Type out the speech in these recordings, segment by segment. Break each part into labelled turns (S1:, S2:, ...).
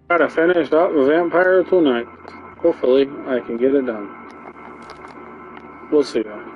S1: Gotta finish up Vampyr tonight. Hopefully, I can get it done. We'll see though.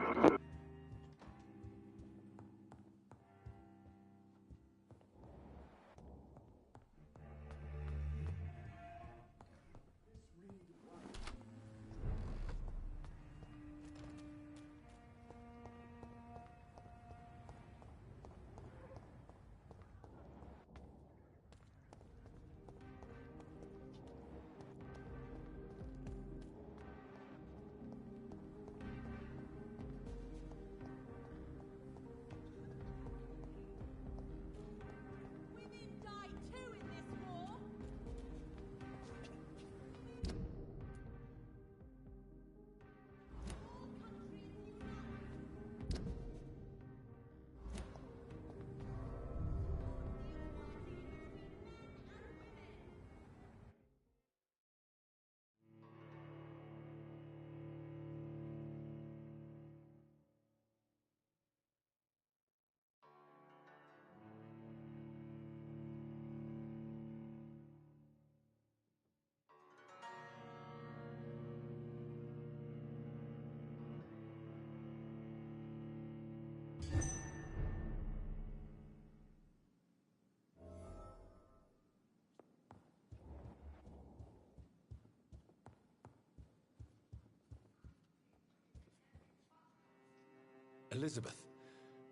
S2: Elizabeth,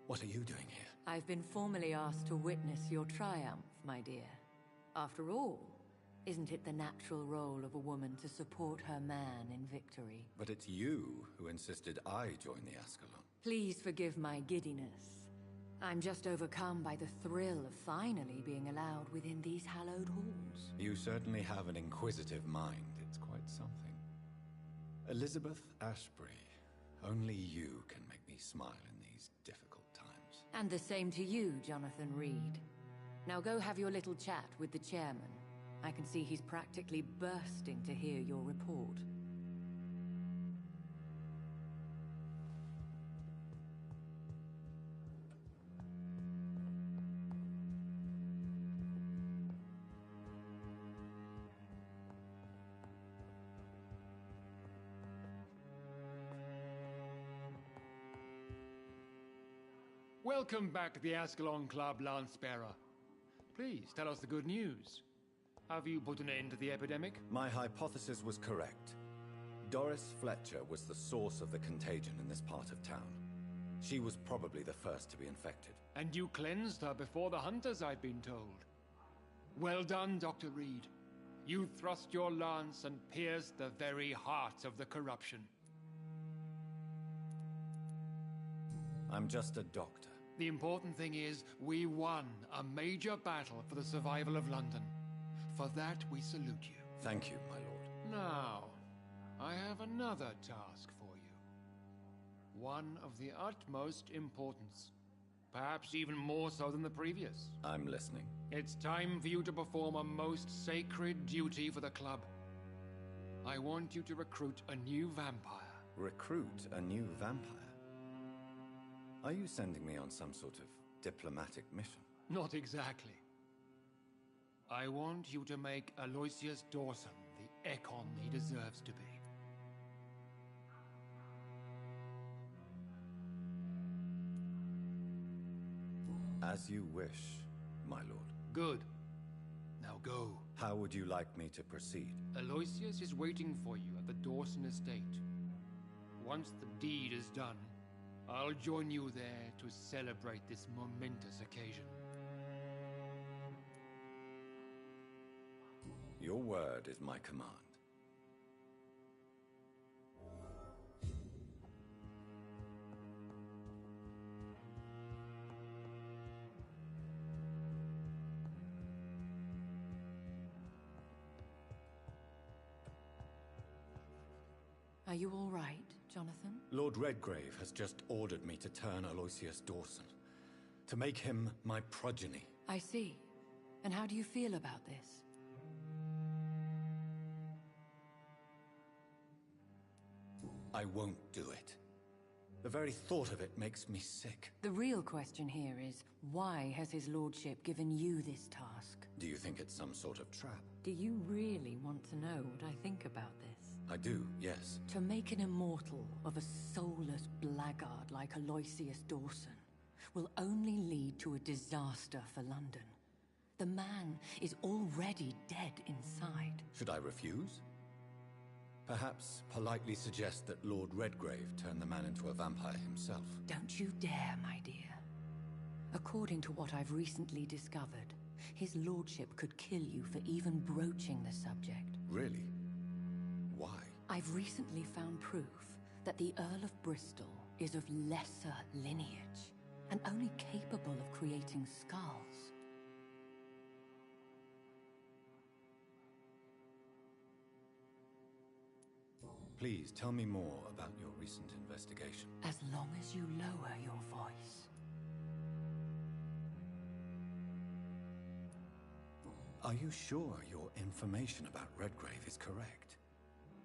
S2: what are you doing here?
S3: I've been formally asked to witness your triumph, my dear. After all, isn't it the natural role of a woman to support her man in victory?
S2: But it's you who insisted I join the Ascalon.
S3: Please forgive my giddiness. I'm just overcome by the thrill of finally being allowed within these hallowed halls.
S2: You certainly have an inquisitive mind. It's quite something. Elizabeth Ashbury, only you can make me smile in these difficult times.
S3: And the same to you, Jonathan Reed. Now go have your little chat with the chairman. I can see he's practically bursting to hear your report.
S4: Welcome back to the Ascalon Club, Lance-Bearer. Please, tell us the good news. Have you put an end to the epidemic?
S2: My hypothesis was correct. Doris Fletcher was the source of the contagion in this part of town. She was probably the first to be infected.
S4: And you cleansed her before the hunters, I've been told. Well done, Dr. Reed. You thrust your lance and pierced the very heart of the corruption.
S2: I'm just a doctor.
S4: The important thing is, we won a major battle for the survival of London. For that, we salute you.
S2: Thank you, my lord.
S4: Now, I have another task for you. One of the utmost importance. Perhaps even more so than the previous.
S2: I'm listening.
S4: It's time for you to perform a most sacred duty for the club. I want you to recruit a new vampire.
S2: Recruit a new vampire? Are you sending me on some sort of diplomatic mission?
S4: Not exactly. I want you to make Aloysius Dawson the Ekon he deserves to be.
S2: As you wish, my lord.
S4: Good. Now go.
S2: How would you like me to proceed?
S4: Aloysius is waiting for you at the Dawson estate. Once the deed is done, I'll join you there to celebrate this momentous occasion.
S2: Your word is my command.
S3: Are you all right, Jonathan?
S2: Lord Redgrave has just ordered me to turn Aloysius Dawson, to make him my progeny.
S3: I see. And how do you feel about this?
S2: I won't do it. The very thought of it makes me sick.
S3: The real question here is, why has his lordship given you this task?
S2: Do you think it's some sort of trap?
S3: Do you really want to know what I think about this?
S2: I do, yes.
S3: To make an immortal of a soulless blackguard like Aloysius Dawson will only lead to a disaster for London. The man is already dead inside.
S2: Should I refuse? Perhaps politely suggest that Lord Redgrave turned the man into a vampire himself.
S3: Don't you dare, my dear. According to what I've recently discovered, his lordship could kill you for even broaching the subject.
S2: Really? Why?
S3: I've recently found proof that the Earl of Bristol is of lesser lineage and only capable of creating skulls.
S2: Please tell me more about your recent investigation.
S3: As long as you lower your voice.
S2: Are you sure your information about Redgrave is correct?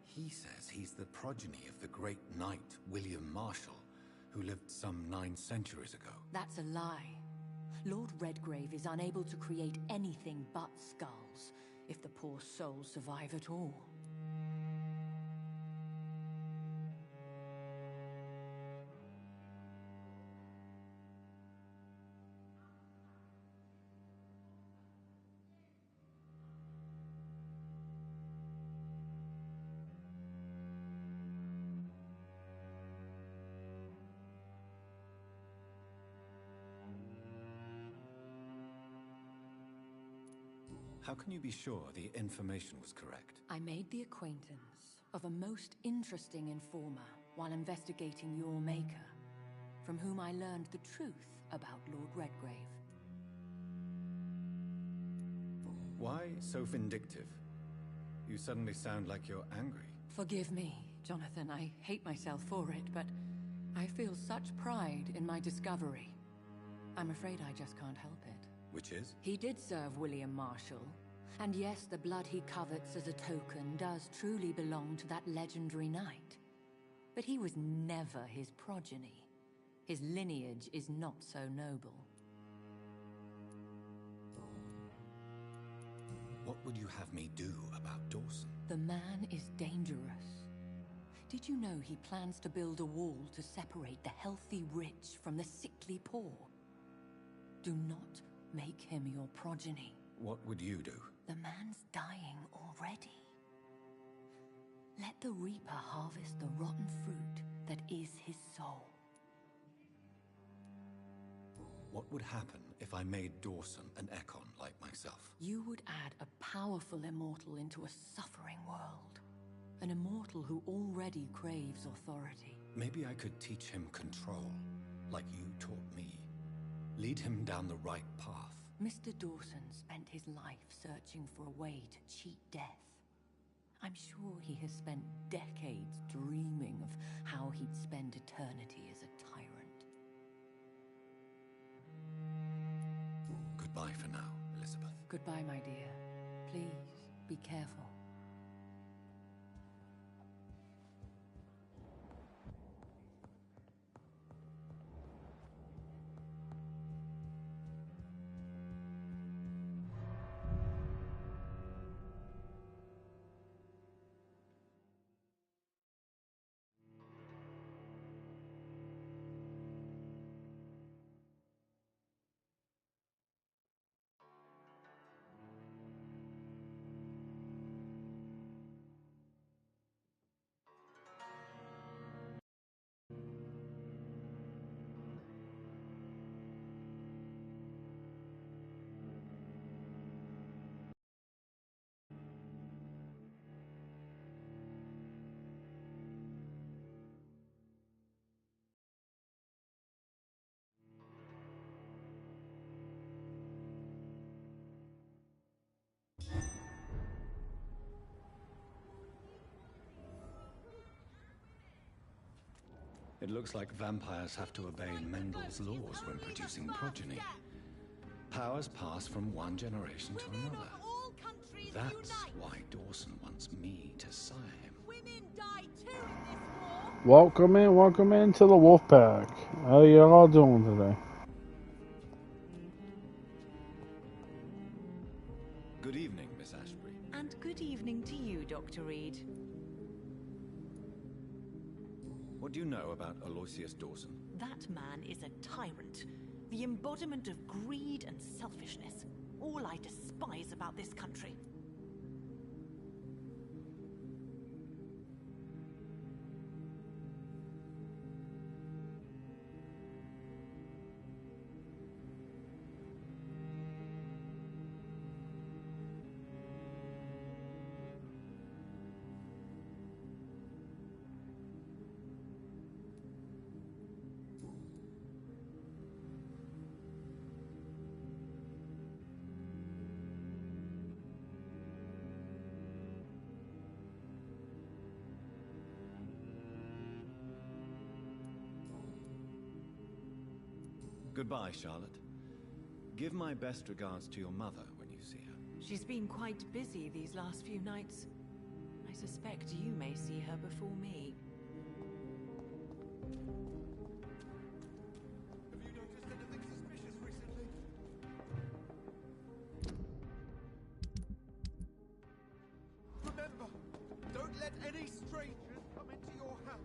S2: He says he's the progeny of the great knight William Marshall, who lived some 9 centuries ago.
S3: That's a lie. Lord Redgrave is unable to create anything but skulls, if the poor souls survive at all.
S2: How can you be sure the information was correct?
S3: I made the acquaintance of a most interesting informer while investigating your maker, from whom I learned the truth about Lord Redgrave.
S2: Why so vindictive? You suddenly sound like you're angry.
S3: Forgive me, Jonathan. I hate myself for it, but I feel such pride in my discovery. I'm afraid I just can't help it.
S2: Which is?
S3: He did serve William Marshall, and yes, the blood he covets as a token does truly belong to that legendary knight. But he was never his progeny. His lineage is not so noble.
S2: What would you have me do about Dawson?
S3: The man is dangerous. Did you know he plans to build a wall to separate the healthy rich from the sickly poor? Do not make him your progeny.
S2: What would you do?
S3: The man's dying already. Let the Reaper harvest the rotten fruit that is his soul.
S2: What would happen if I made Dawson an Ekon like myself?
S3: You would add a powerful immortal into a suffering world. An immortal who already craves authority.
S2: Maybe I could teach him control, like you taught me. Lead him down the right path.
S3: Mr. Dawson spent his life searching for a way to cheat death. I'm sure he has spent decades dreaming of how he'd spend eternity as a tyrant.
S2: Goodbye for now, Elizabeth.
S3: Goodbye, my dear. Please, be careful.
S2: It looks like vampires have to obey Mendel's laws when producing progeny. Powers pass from one generation to another. That's why Dawson wants me to sire him.
S5: Women die too in this war.
S1: Welcome in to the wolf pack. How you all doing today?
S2: Good evening, Miss Ashbury.
S5: And good evening to you, Dr. Reed.
S2: What do you know about Aloysius Dawson?
S5: That man is a tyrant, the embodiment of greed and selfishness. All I despise about this country.
S2: Goodbye, Charlotte. Give my best regards to your mother when you see her.
S5: She's been quite busy these last few nights. I suspect you may see her before me.
S6: Have you noticed anything suspicious recently? Remember, don't let any strangers come into your house.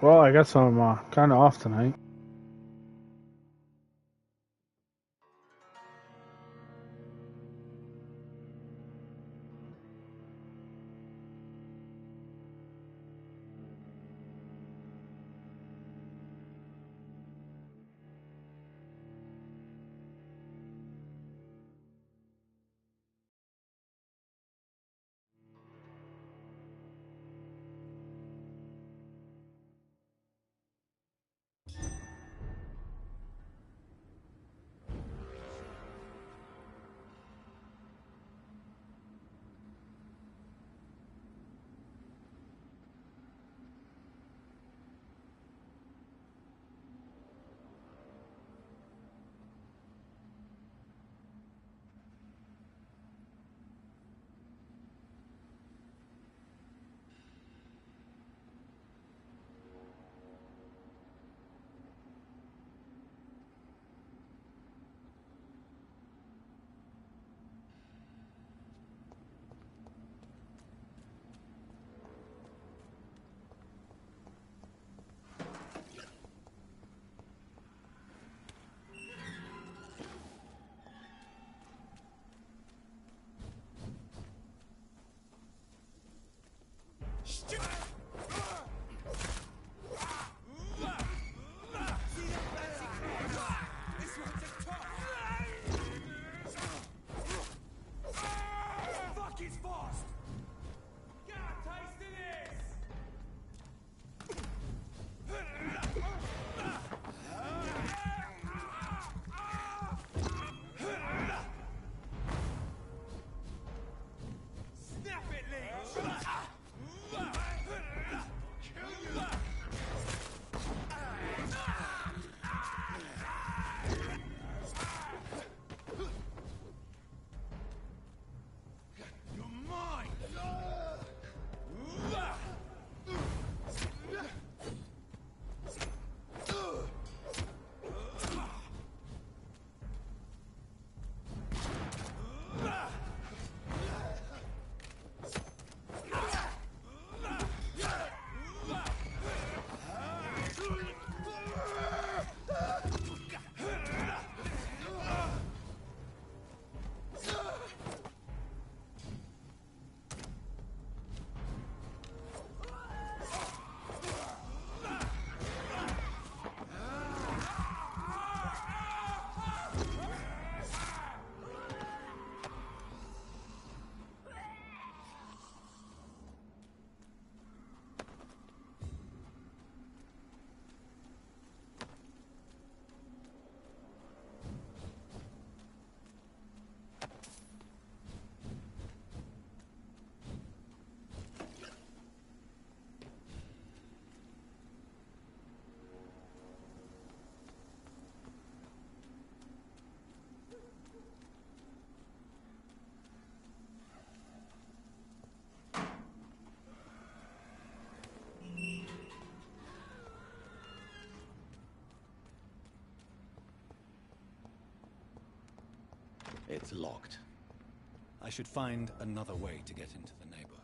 S1: Well, I guess I'm kind of off tonight.
S2: It's locked. I should find another way to get into the neighborhood.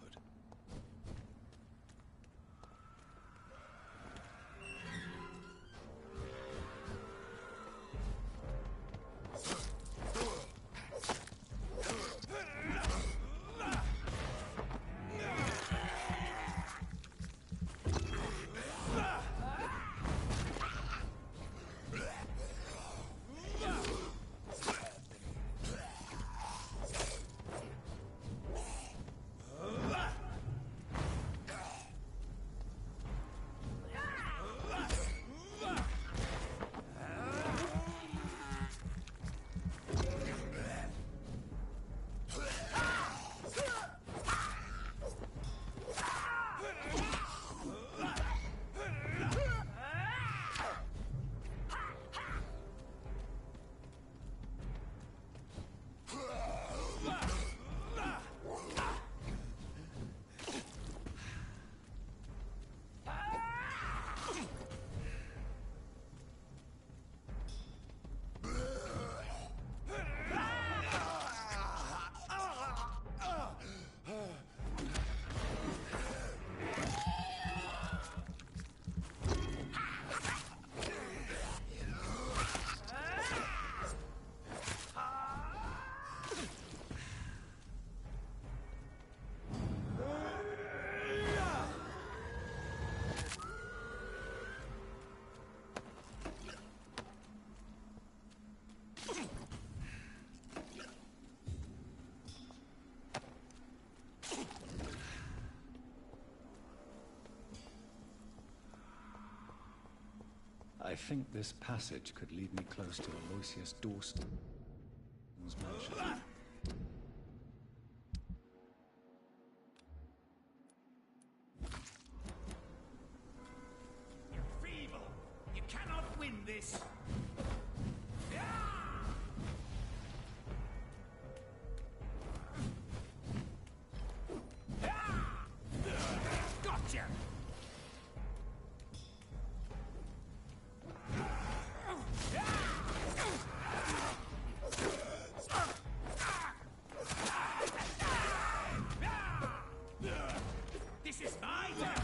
S2: I think this passage could lead me close to Aloysius Dawson's mansion.
S6: You're feeble. You cannot win this. Gotcha. This is my turn.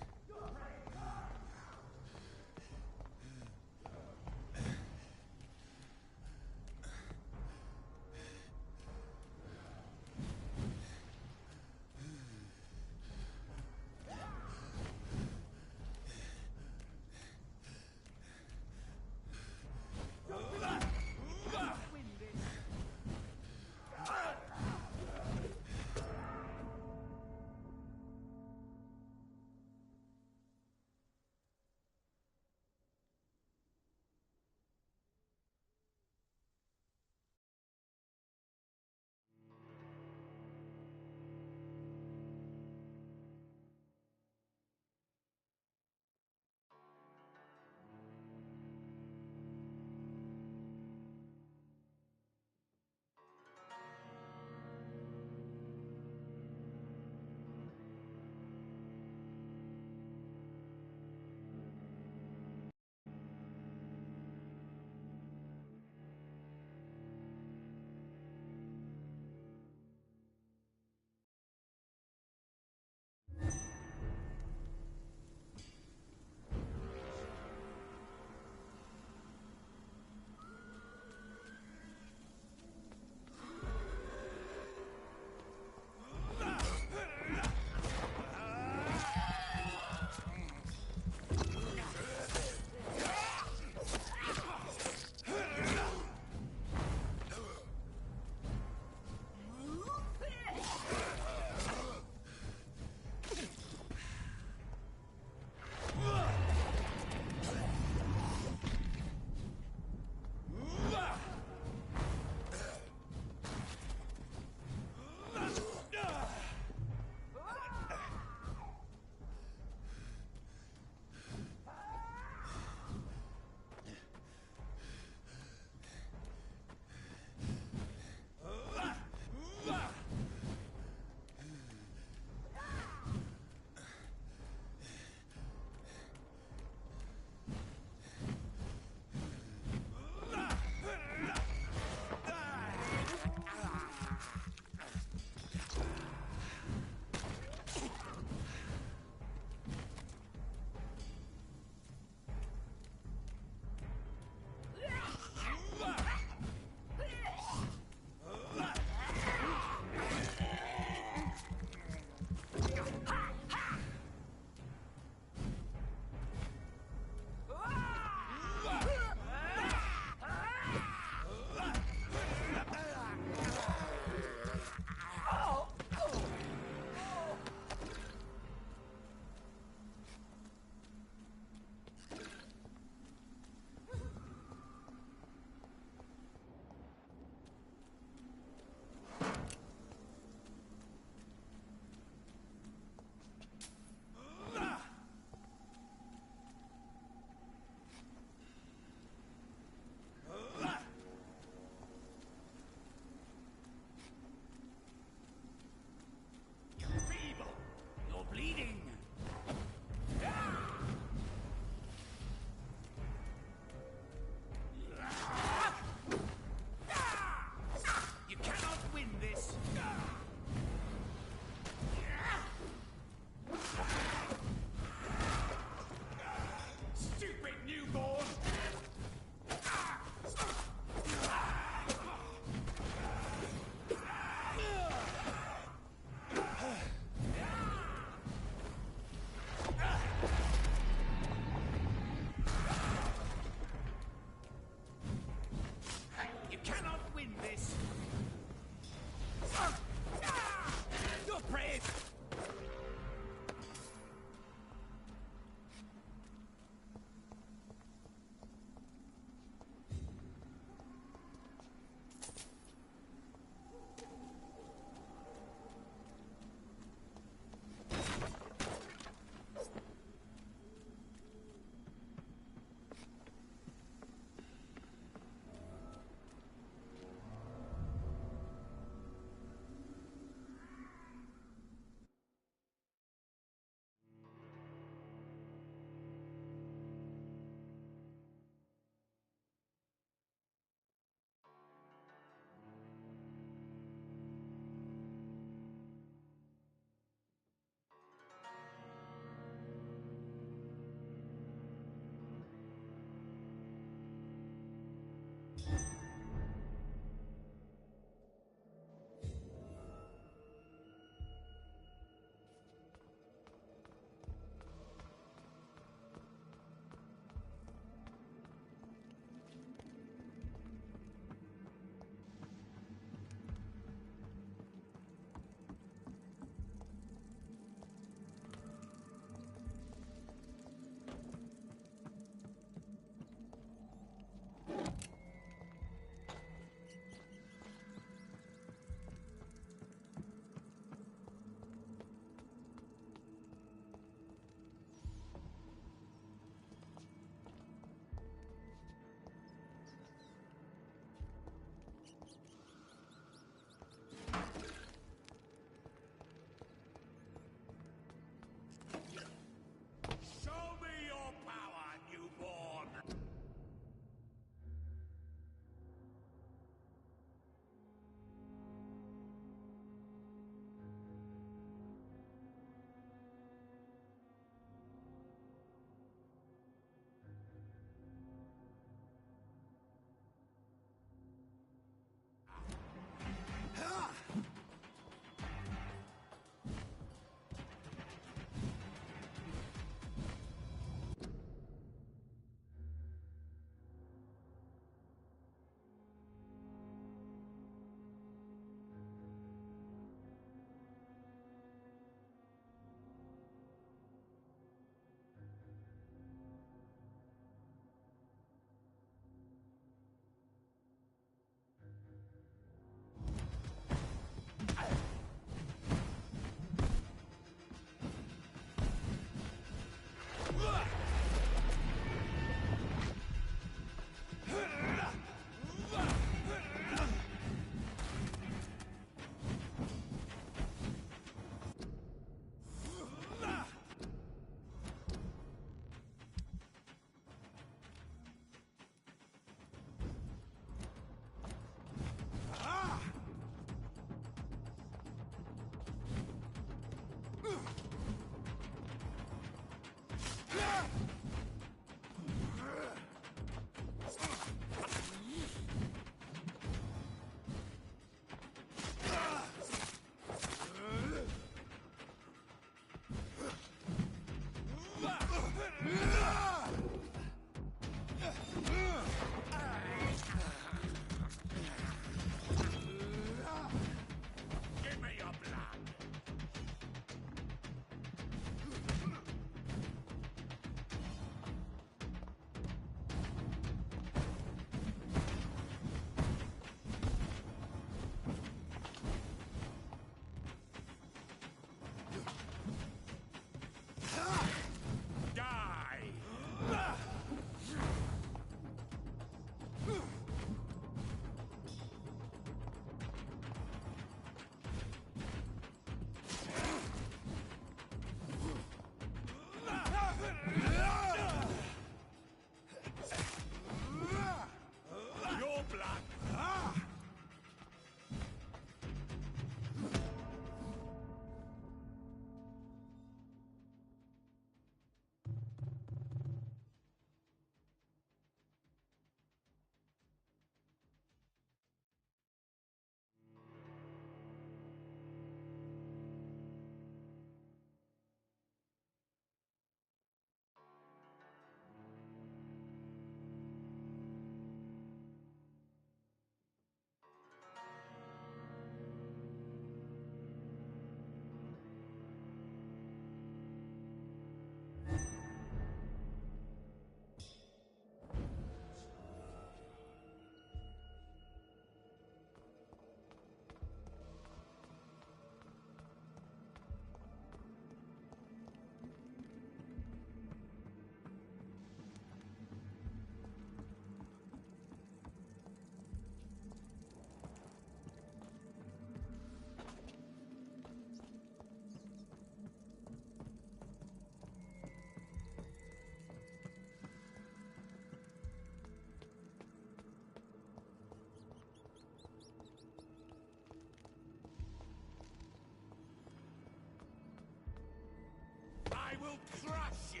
S6: I will crush you!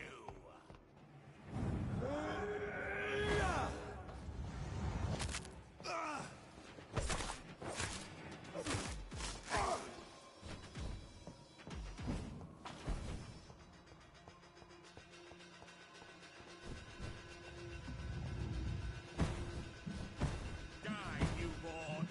S6: Die, newborn!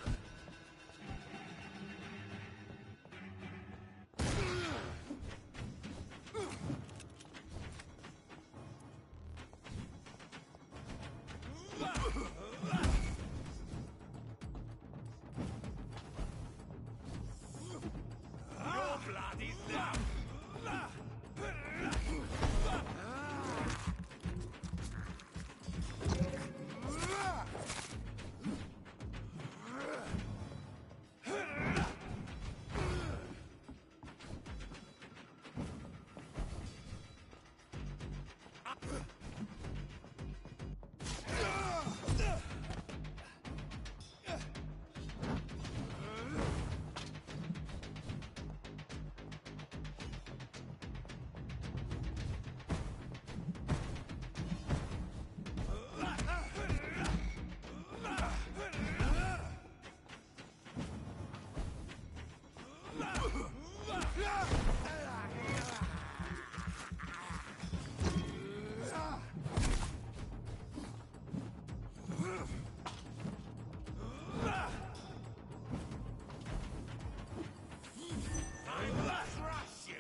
S6: Your blood is now! I will crush you!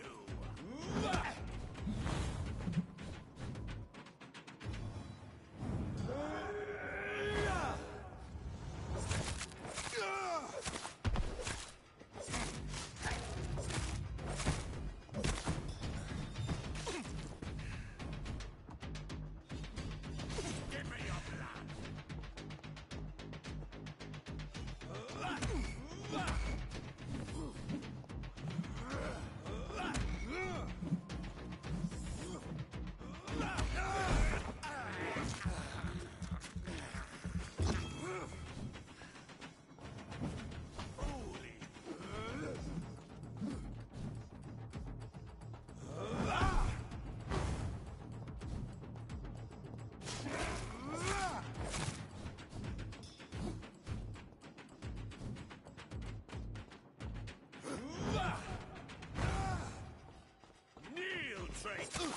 S6: Give me your blood! Kneel, traitor!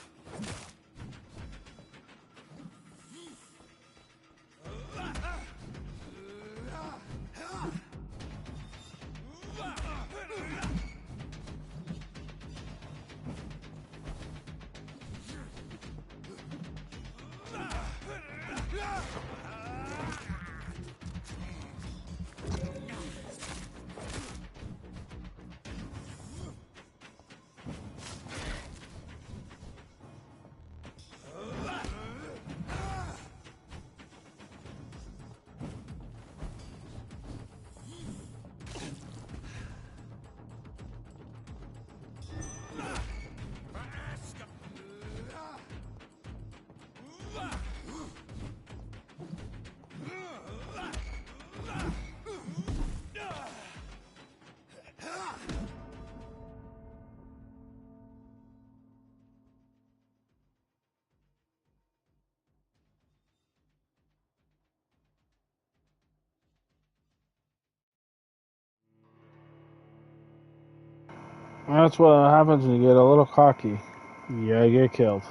S1: That's what happens when you get a little cocky. You get killed.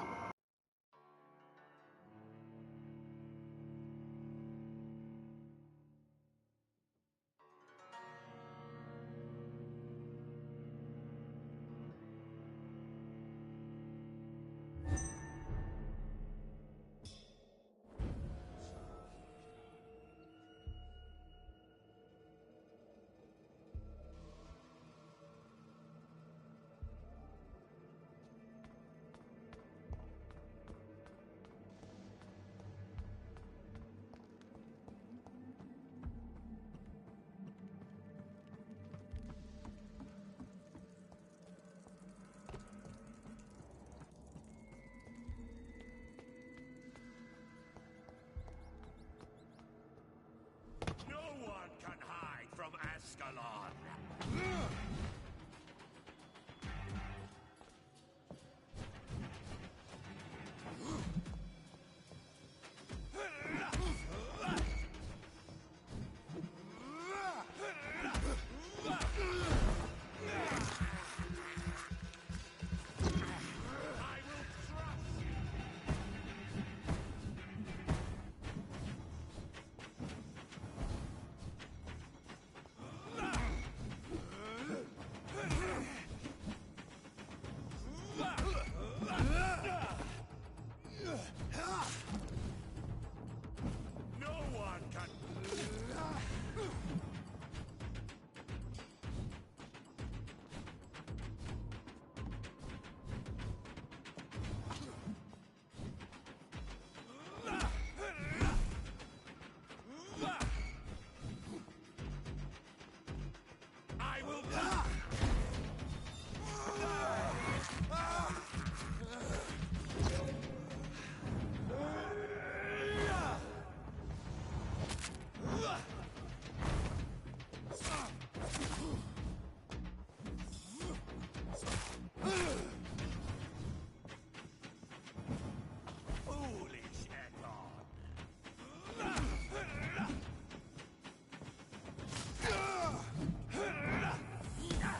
S6: No one can hide from Ascalon. No one can. I will. Foolish Eton.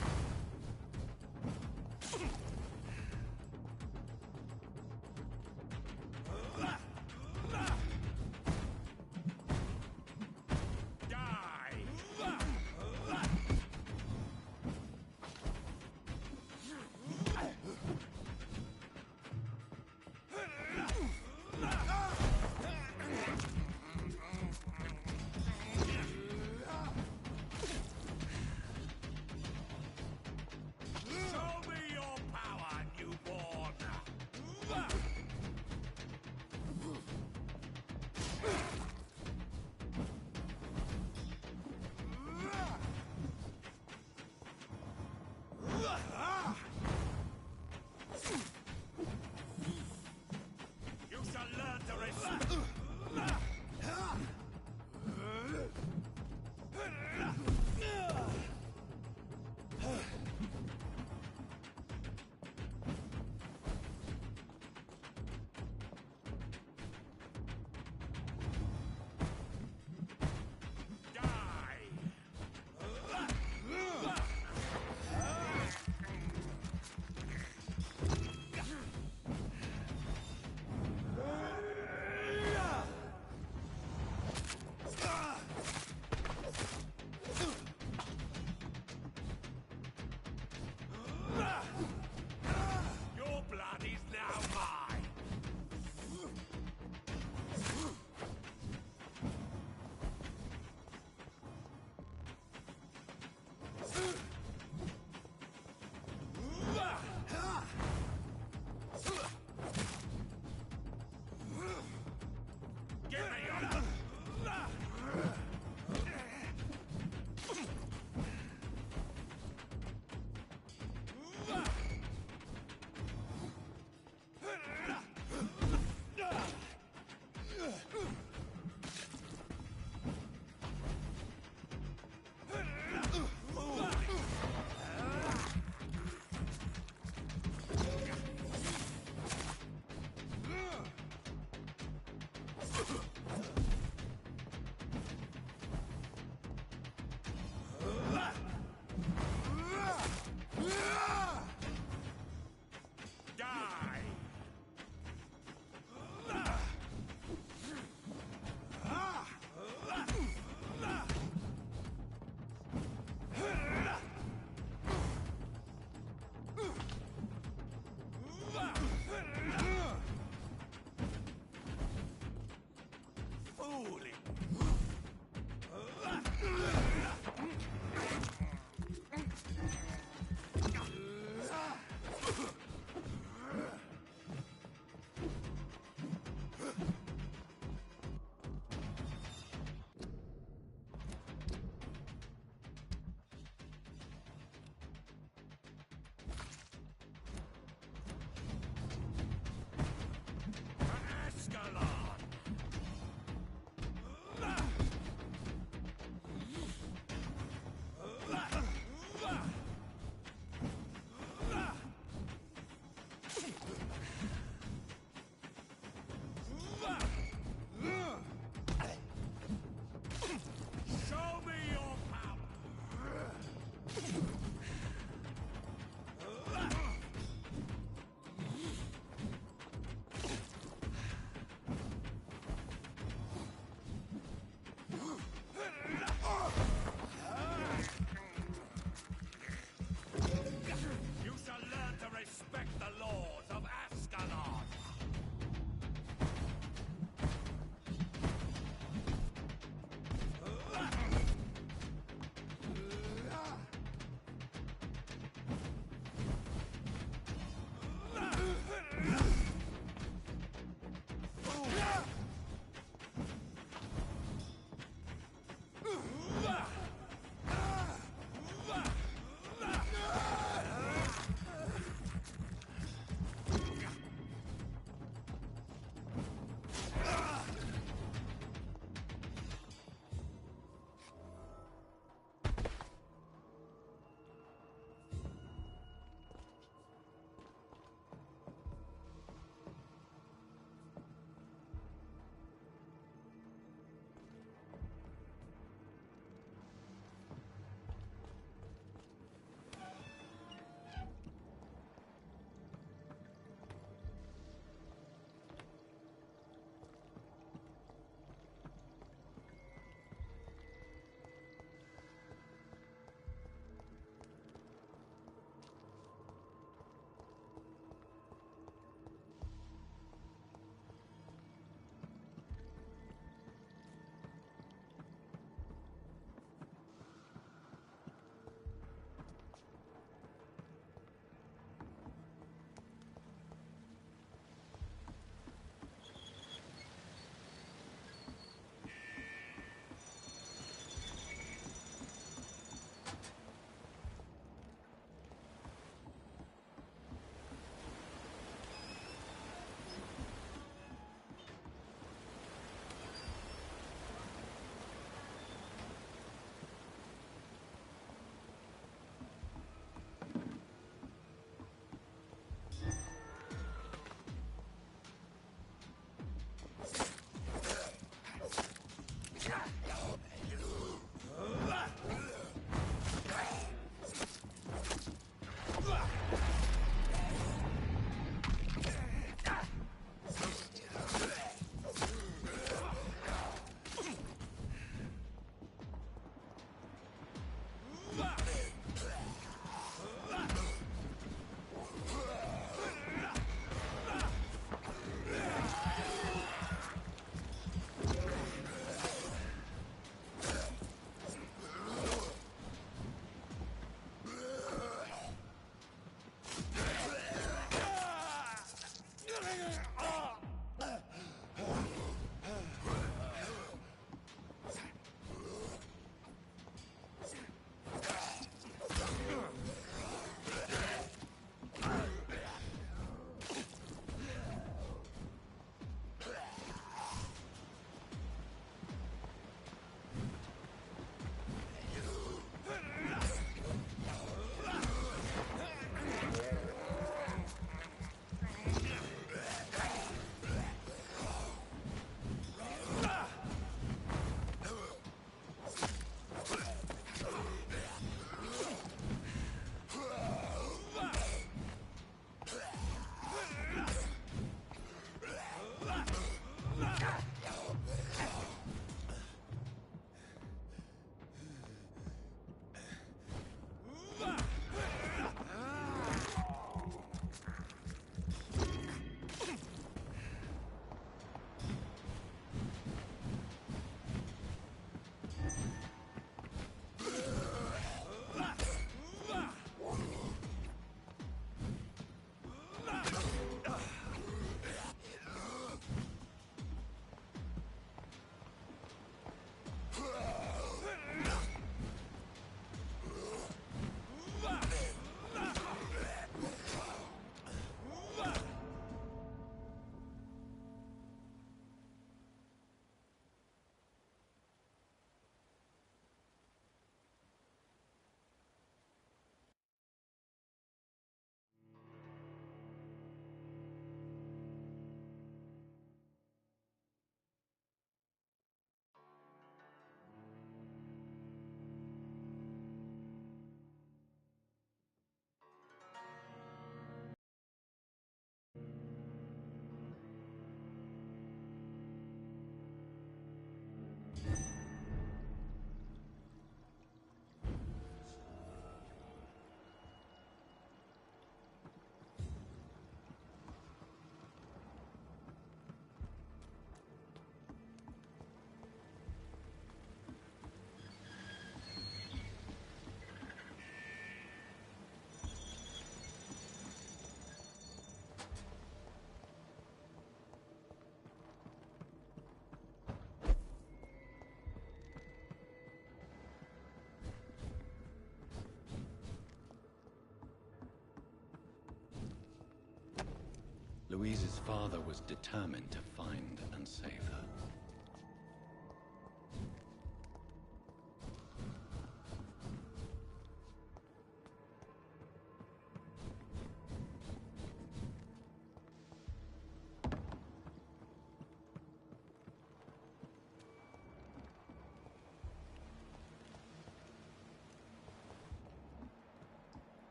S2: Louise's father was determined to find and save her.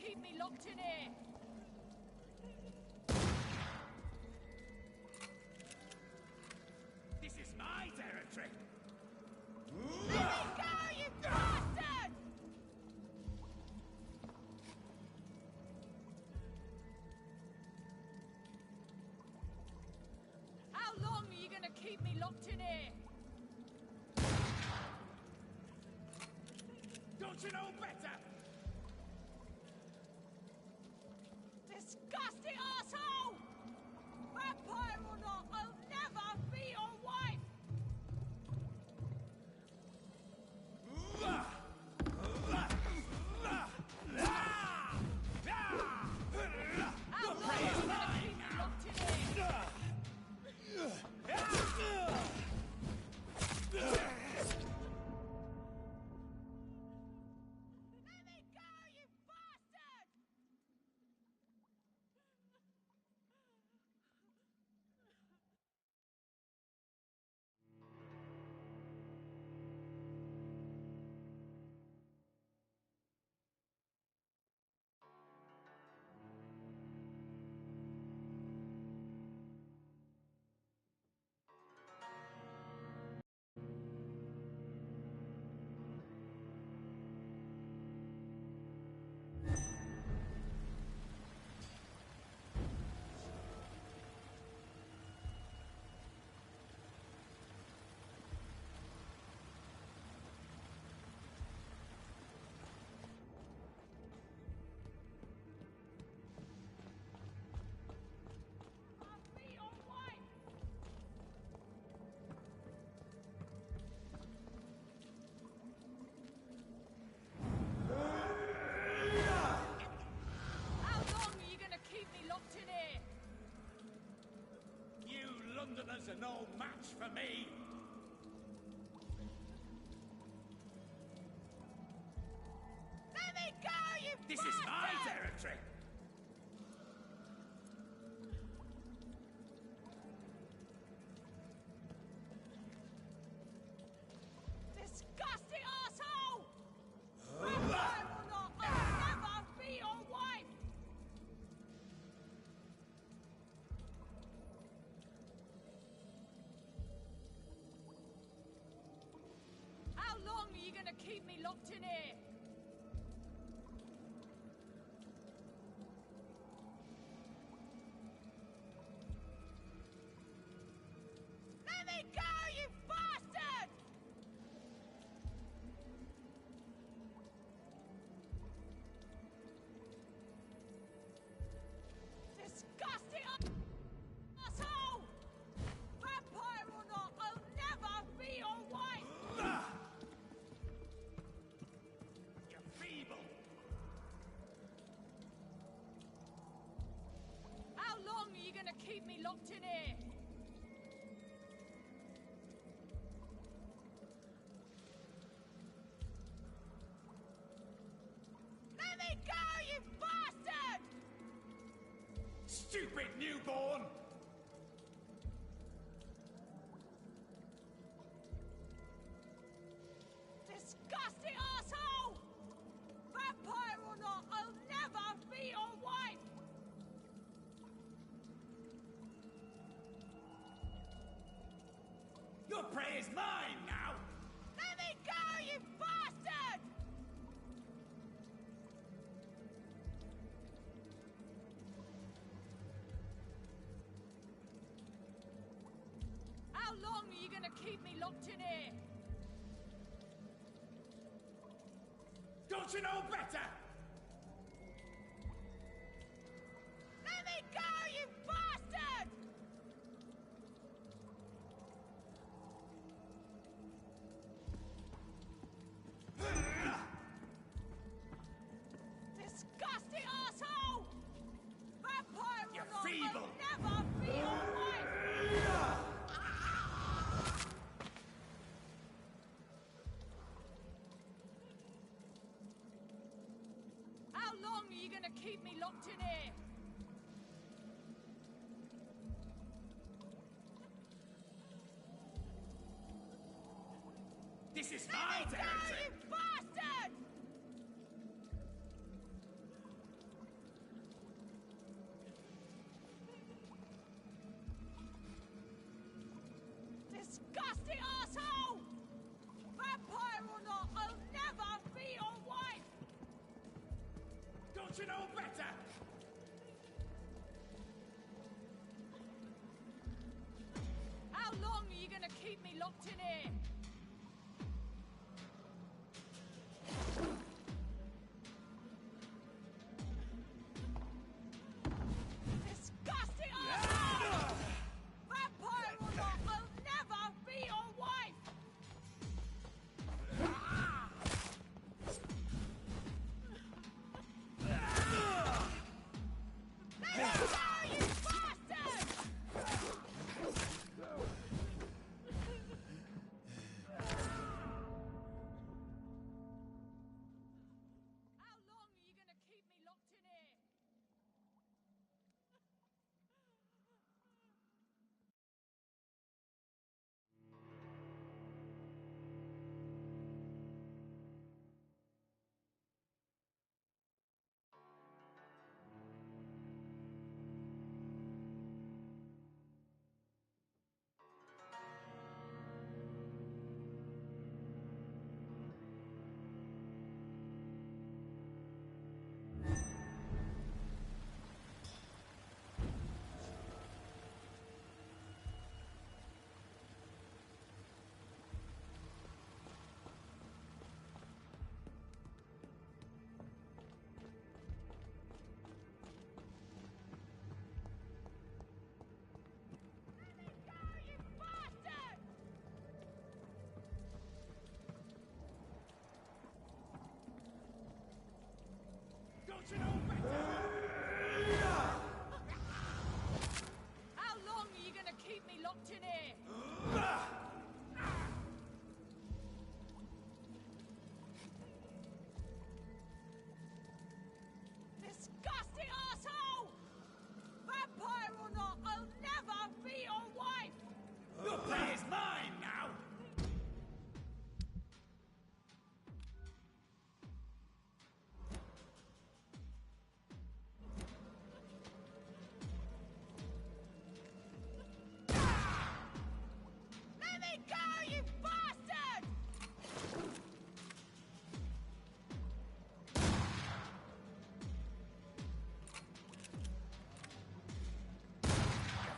S3: keep me locked in here?
S6: This is my territory.
S3: Let me go, you bastard! How long are you gonna keep me locked in here?
S6: Don't you know better?
S3: Disgusting asshole! Vampire or not, I'll never be your wife! How long are you gonna keep me locked in here? Let me go, you bastard! I'll be your wife! How long are you gonna keep me locked in here?
S6: You Londoners are no match for me.
S3: Let me go, you
S6: This is my
S3: bastard!
S6: territory.
S3: Disgusting asshole! Vampire or not, I'll never be your wife! How long are you gonna keep me locked in here? Let me go, you bastard! Disgusting asshole! Vampire or not, I'll never be your wife!
S6: You're feeble.
S3: How long are you gonna keep me locked in here? Let me go, you bastard!
S6: Stupid newborn.
S3: Disgusting asshole! Vampire or not, I'll never be your wife!
S6: Your prey is mine now.
S3: Let me go, you bastard! How long are you gonna keep me locked in here?
S6: Don't you know better?
S3: Let me go, you bastard! Disgusting asshole! Vampire or
S6: You're
S3: not,
S6: feeble.
S3: I'll never be your wife! How long are you gonna keep me locked in here?
S6: This is
S3: Let
S6: my
S3: me go,
S6: territory.
S3: you bastard!
S6: Don't you know better?
S5: How long are you gonna keep me locked in here? Disgusting arsehole! Vampire or not, I'll never be your wife! Let me go, you bastard! How long are you gonna keep me locked in here?
S6: Don't you know better?
S5: How long are you gonna keep me locked in here? Disgusting arsehole! Vampire or not, I'll never be your wife!
S6: The play is mine now!
S5: Let me go, you bastard!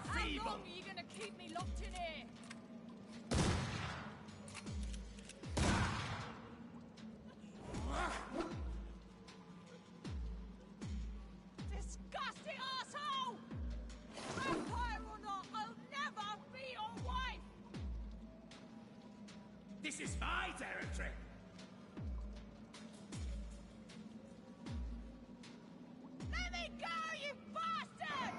S5: How long are you gonna keep me locked in here? Disgusting arsehole! Vampire or not, I'll never be your wife!
S6: This is my territory!
S5: Let me go, you bastard!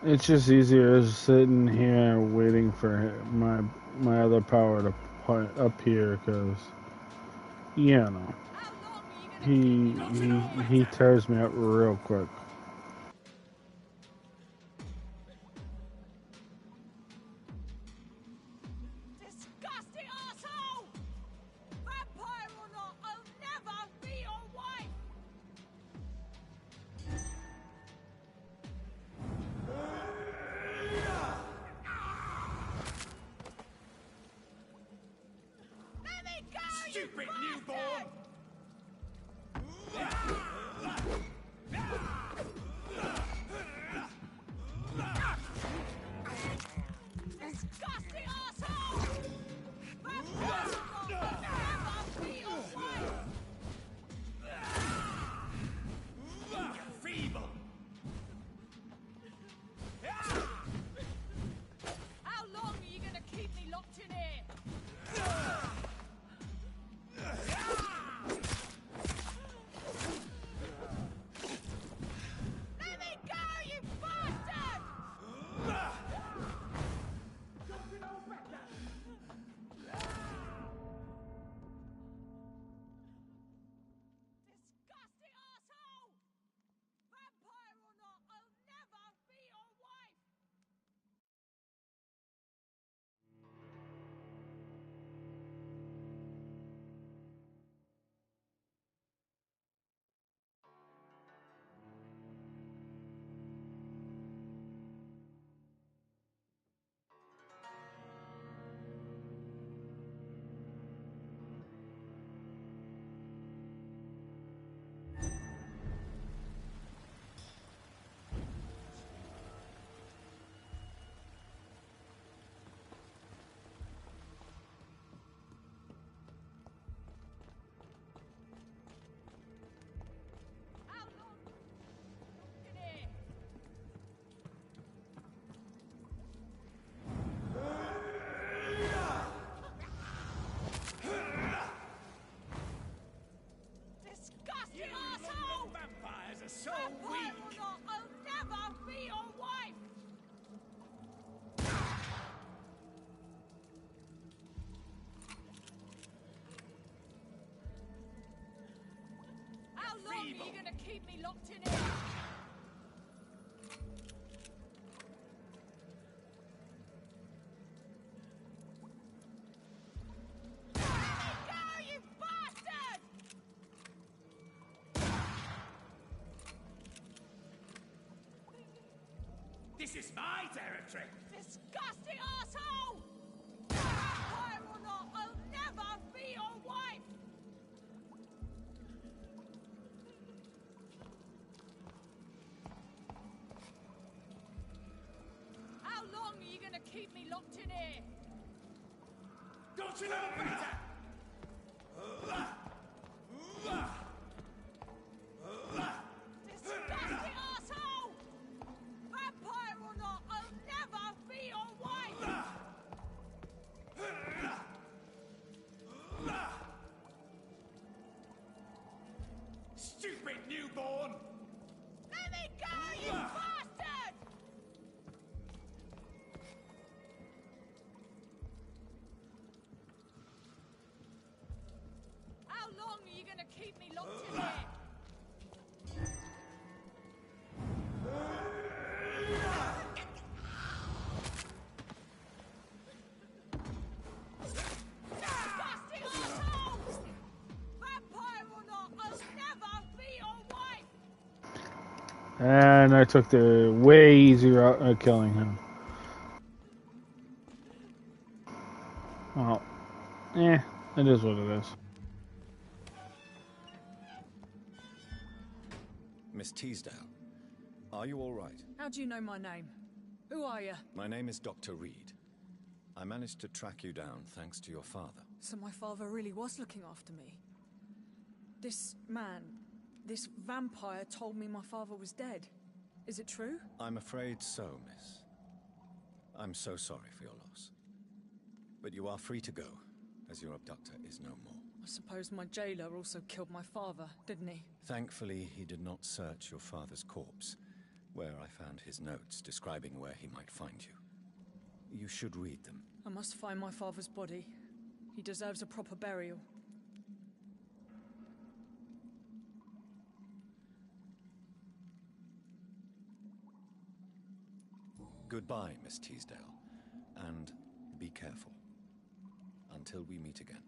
S1: It's just easier sitting here waiting for my other power to appear, because, you know,
S5: How long are you gonna
S1: he tears me up real quick.
S5: Disgusting arsehole! Vampire or not, I'll never be your wife! Let me go, you
S6: Stupid
S5: bastard!
S6: newborn!
S5: Disgusting arsehole! Vampire or not, I'll never be your wife!
S6: Feeble!
S5: How long are you gonna keep me locked in here? keep me locked in here?
S6: This is my territory!
S5: Disgusting asshole! Vampire or not, I'll never be your wife! How long are you gonna keep me locked in here?
S6: Don't you know better?
S5: Disgusting asshole! Vampire or not, I'll never be your wife!
S6: Stupid newborn!
S5: Let me go, you bastard! How long are you gonna keep me locked in here? Disgusting asshole! Vampire or not, I'll never be your wife!
S1: And I took the way easy route of killing him. Well, it is what it is.
S2: Miss Teasdale, are you all right?
S7: How do you know my name? Who are you?
S2: My name is Dr. Reed. I managed to track you down thanks to your father.
S7: So my father really was looking after me. This man, this vampire told me my father was dead. Is it true?
S2: I'm afraid so, miss. I'm so sorry for your loss. But you are free to go, as your abductor is no more.
S7: I suppose my jailer also killed my father, didn't he?
S2: Thankfully, he did not search your father's corpse, where I found his notes describing where he might find you. You should read them.
S7: I must find my father's body. He deserves a proper burial.
S2: Goodbye, Miss Teasdale, and be careful. Until we meet again.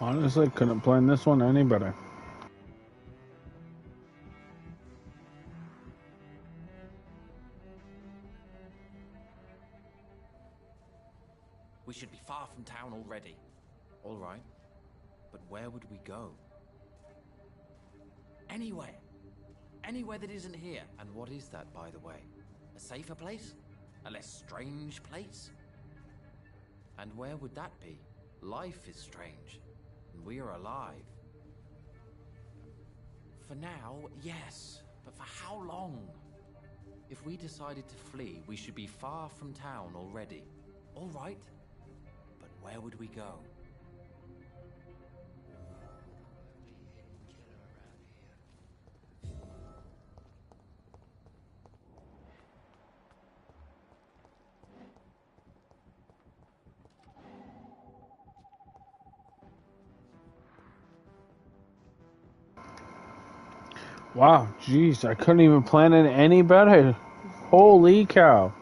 S1: Honestly, couldn't plan this one any better.
S8: We should be far from town already. All right. But where would we go? Anywhere. Anywhere that isn't here. And what is that, by the way? A safer place? A less strange place? And where would that be? Life is strange. And we are alive. For now, yes. But for how long? If we decided to flee, we should be far from town already. All right. But where would we go?
S1: Wow, jeez, I couldn't even plan it any better. Holy cow.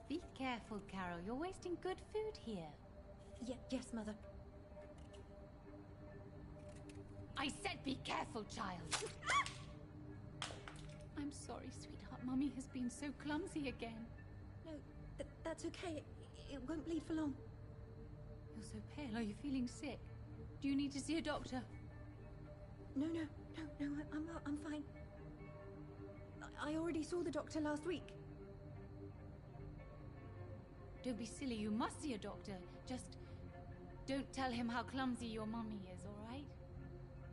S9: Be careful, Carol. You're wasting good food here.
S10: Yes, Mother.
S9: I said be careful, child. I'm sorry, sweetheart. Mummy has been so clumsy again.
S10: No, that's okay. It won't bleed for long.
S9: You're so pale. Are you feeling sick? Do you need to see a doctor?
S10: No, I'm fine. I already saw the doctor last week.
S9: Don't be silly. You must see a doctor. Just don't tell him how clumsy your mummy is, all right?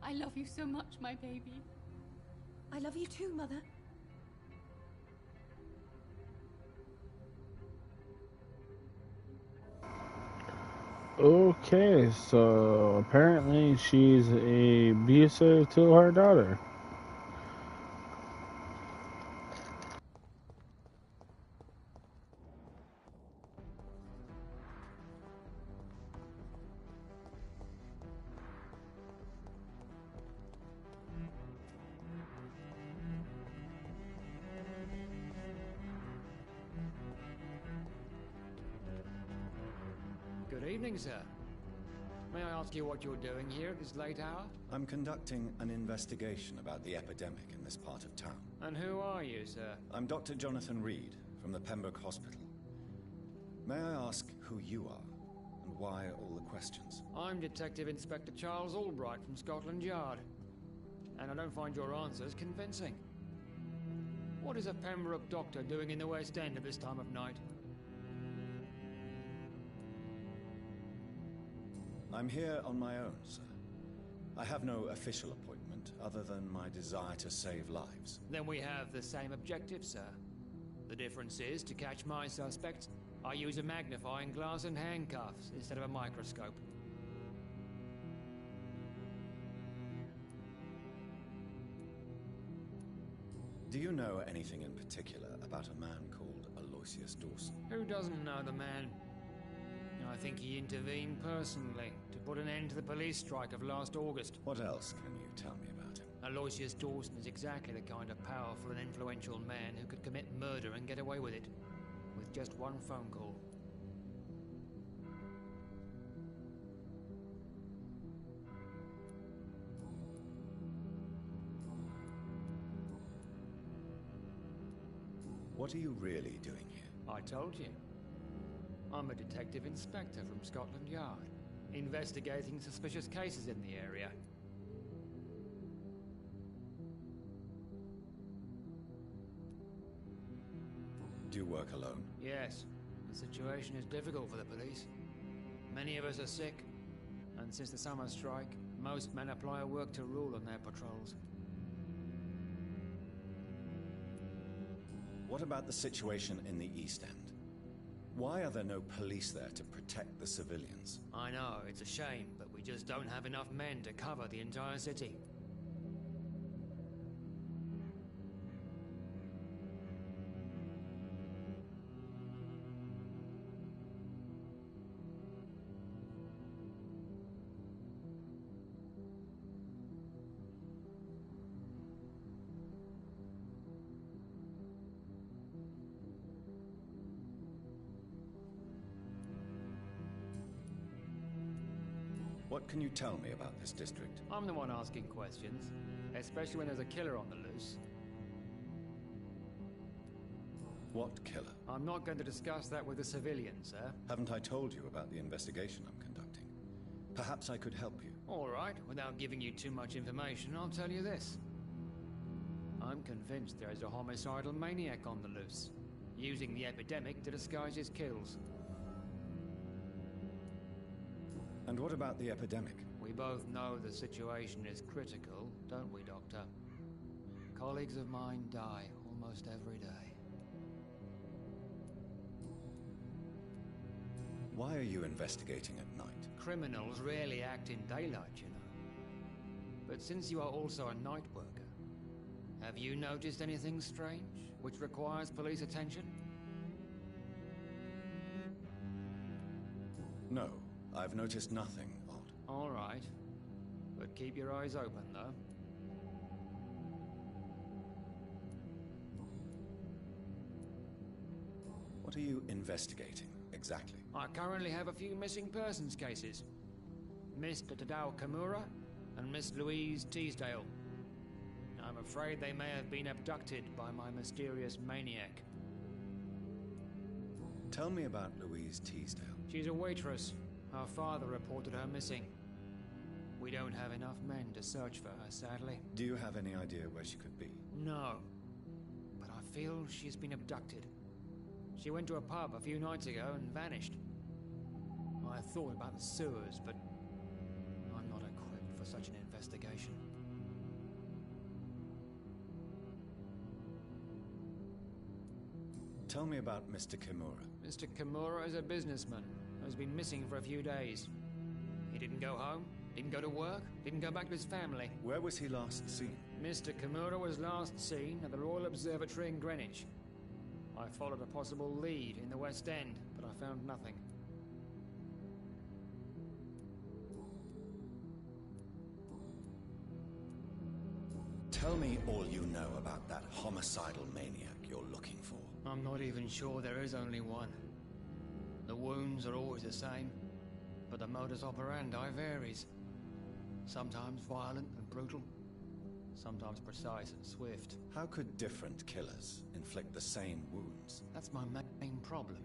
S9: I love you so much, my baby.
S10: I love you too, Mother.
S1: Okay, so apparently she's abusive to her daughter.
S4: Good evening, sir. May I ask you what you're doing here at this late hour?
S2: I'm conducting an investigation about the epidemic in this part of town.
S4: And who are you, sir?
S2: I'm Dr. Jonathan Reed from the Pembroke Hospital. May I ask who you are and why all the questions?
S4: I'm Detective Inspector Charles Albright from Scotland Yard. And I don't find your answers convincing. What is a Pembroke doctor doing in the West End at this time of night?
S2: I'm here on my own, sir. I have no official appointment other than my desire to save lives.
S4: Then we have the same objective, sir. The difference is, to catch my suspects, I use a magnifying glass and handcuffs instead of a microscope.
S2: Do you know anything in particular about a man called Aloysius Dawson?
S4: Who doesn't know the man? I think he intervened personally to put an end to the police strike of last August.
S2: What else can you tell me about him?
S4: Aloysius Dawson is exactly the kind of powerful and influential man who could commit murder and get away with it, with just one phone call.
S2: What are you really doing here?
S4: I told you. I'm a detective inspector from Scotland Yard, investigating suspicious cases in the area.
S2: Do you work alone?
S4: Yes, the situation is difficult for the police. Many of us are sick, and since the summer strike, most men apply a work to rule on their patrols.
S2: What about the situation in the East End? Why are there no police there to protect the civilians?
S4: I know, it's a shame, but we just don't have enough men to cover the entire city.
S2: What can you tell me about this district?
S4: I'm the one asking questions, especially when there's a killer on the loose.
S2: What killer?
S4: I'm not going to discuss that with the civilians, sir.
S2: Haven't I told you about the investigation I'm conducting? Perhaps I could help you.
S4: All right, without giving you too much information, I'll tell you this. I'm convinced there is a homicidal maniac on the loose, using the epidemic to disguise his kills.
S2: And what about the epidemic?
S4: We both know the situation is critical, don't we, Doctor? Colleagues of mine die almost every day.
S2: Why are you investigating at night?
S4: Criminals rarely act in daylight, you know. But since you are also a night worker, have you noticed anything strange which requires police attention?
S2: No, I've noticed nothing odd.
S4: All right. But keep your eyes open, though.
S2: What are you investigating, exactly?
S4: I currently have a few missing persons cases. Mr. Tadao Kimura and Miss Louise Teasdale. I'm afraid they may have been abducted by my mysterious maniac.
S2: Tell me about Louise Teasdale.
S4: She's a waitress. Her father reported her missing. We don't have enough men to search for her, sadly.
S2: Do you have any idea where she could be?
S4: No. But I feel she's been abducted. She went to a pub a few nights ago and vanished. I thought about the sewers, but I'm not equipped for such an investigation.
S2: Tell me about Mr. Kimura.
S4: Mr. Kimura is a businessman who's been missing for a few days. He didn't go home, didn't go to work, didn't go back to his family.
S2: Where was he last seen?
S4: Mr. Kimura was last seen at the Royal Observatory in Greenwich. I followed a possible lead in the West End, but I found nothing.
S2: Tell me all you know about that homicidal maniac you're looking for.
S4: I'm not even sure there is only one. The wounds are always the same, but the modus operandi varies. Sometimes violent and brutal, sometimes precise and swift.
S2: How could different killers inflict the same wounds?
S4: That's my main problem.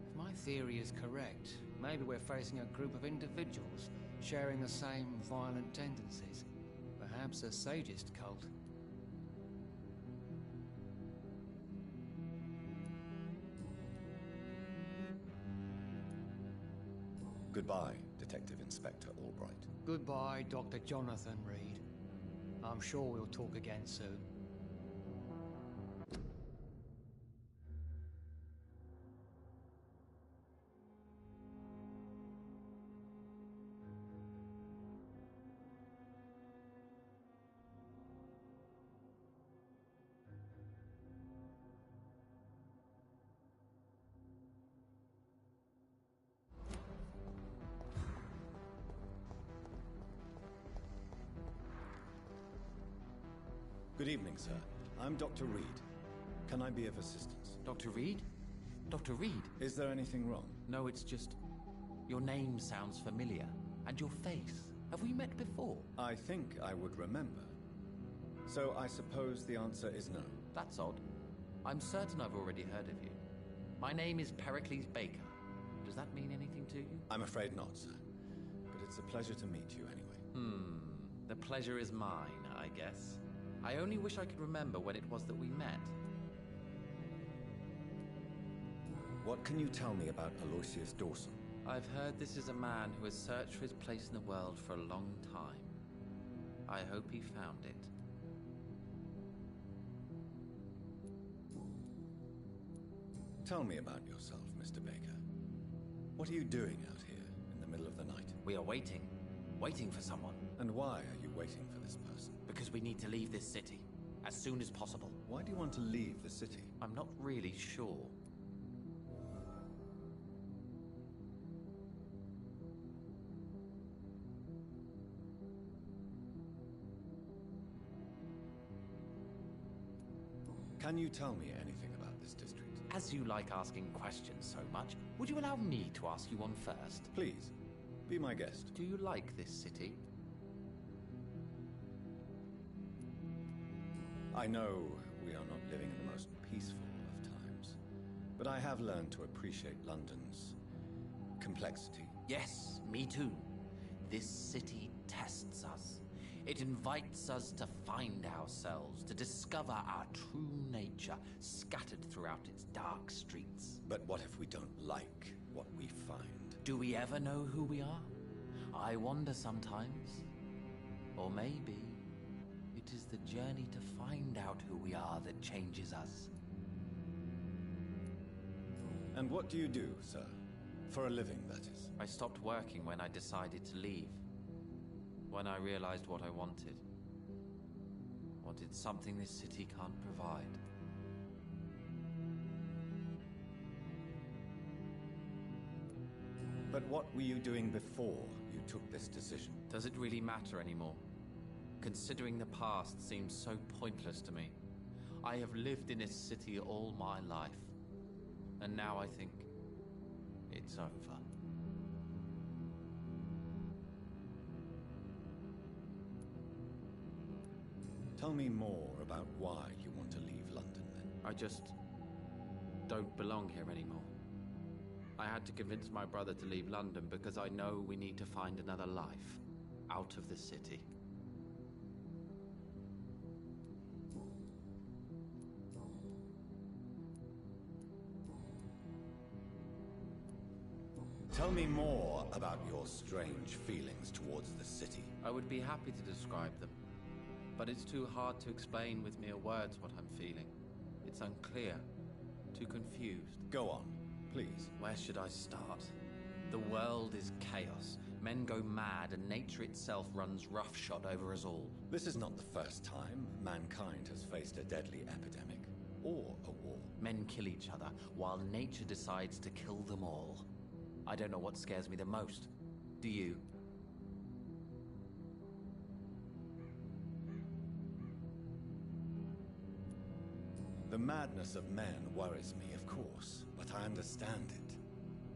S4: If my theory is correct, maybe we're facing a group of individuals sharing the same violent tendencies. Perhaps a sadist cult.
S2: Goodbye, Detective Inspector Albright.
S4: Goodbye, Dr. Jonathan Reed. I'm sure we'll talk again soon.
S2: Good evening, sir. I'm Dr. Reed. Can I be of assistance?
S8: Dr. Reed? Dr. Reed?
S2: Is there anything wrong?
S8: No, it's just... your name sounds familiar. And your face. Have we met before?
S2: I think I would remember. So I suppose the answer is no.
S8: That's odd. I'm certain I've already heard of you. My name is Pericles Baker. Does that mean anything to you?
S2: I'm afraid not, sir. But it's a pleasure to meet you anyway.
S8: The pleasure is mine, I guess. I only wish I could remember when it was that we met.
S2: What can you tell me about Aloysius Dawson?
S8: I've heard this is a man who has searched for his place in the world for a long time. I hope he found it.
S2: Tell me about yourself, Mr. Baker. What are you doing out here in the middle of the night?
S8: We are waiting. Waiting for someone.
S2: And why are you waiting for this person?
S8: Because we need to leave this city. As soon as possible.
S2: Why do you want to leave the city?
S8: I'm not really sure.
S2: Can you tell me anything about this district?
S8: As you like asking questions so much, would you allow me to ask you one first?
S2: Please. Be my guest.
S8: Do you like this city?
S2: I know we are not living in the most peaceful of times, but I have learned to appreciate London's complexity.
S8: Yes, me too. This city tests us. It invites us to find ourselves, to discover our true nature scattered throughout its dark streets.
S2: But what if we don't like what we find?
S8: Do we ever know who we are? I wonder sometimes. Or maybe it is the journey to find out who we are that changes us.
S2: And what do you do, sir? For a living, that is.
S8: I stopped working when I decided to leave. When I realized what I wanted. Wanted something this city can't provide.
S2: But what were you doing before you took this decision?
S8: Does it really matter anymore? Considering the past seems so pointless to me. I have lived in this city all my life. And now I think it's over.
S2: Tell me more about why you want to leave London, then.
S8: I just don't belong here anymore. I had to convince my brother to leave London because I know we need to find another life out of the city.
S2: Tell me more about your strange feelings towards the city.
S8: I would be happy to describe them, but it's too hard to explain with mere words what I'm feeling. It's unclear, too confused.
S2: Go on, please.
S8: Where should I start? The world is chaos. Men go mad, and nature itself runs roughshod over us all.
S2: This is not the first time mankind has faced a deadly epidemic, or a war.
S8: Men kill each other, while nature decides to kill them all. I don't know what scares me the most. Do you?
S2: The madness of men worries me, of course, but I understand it.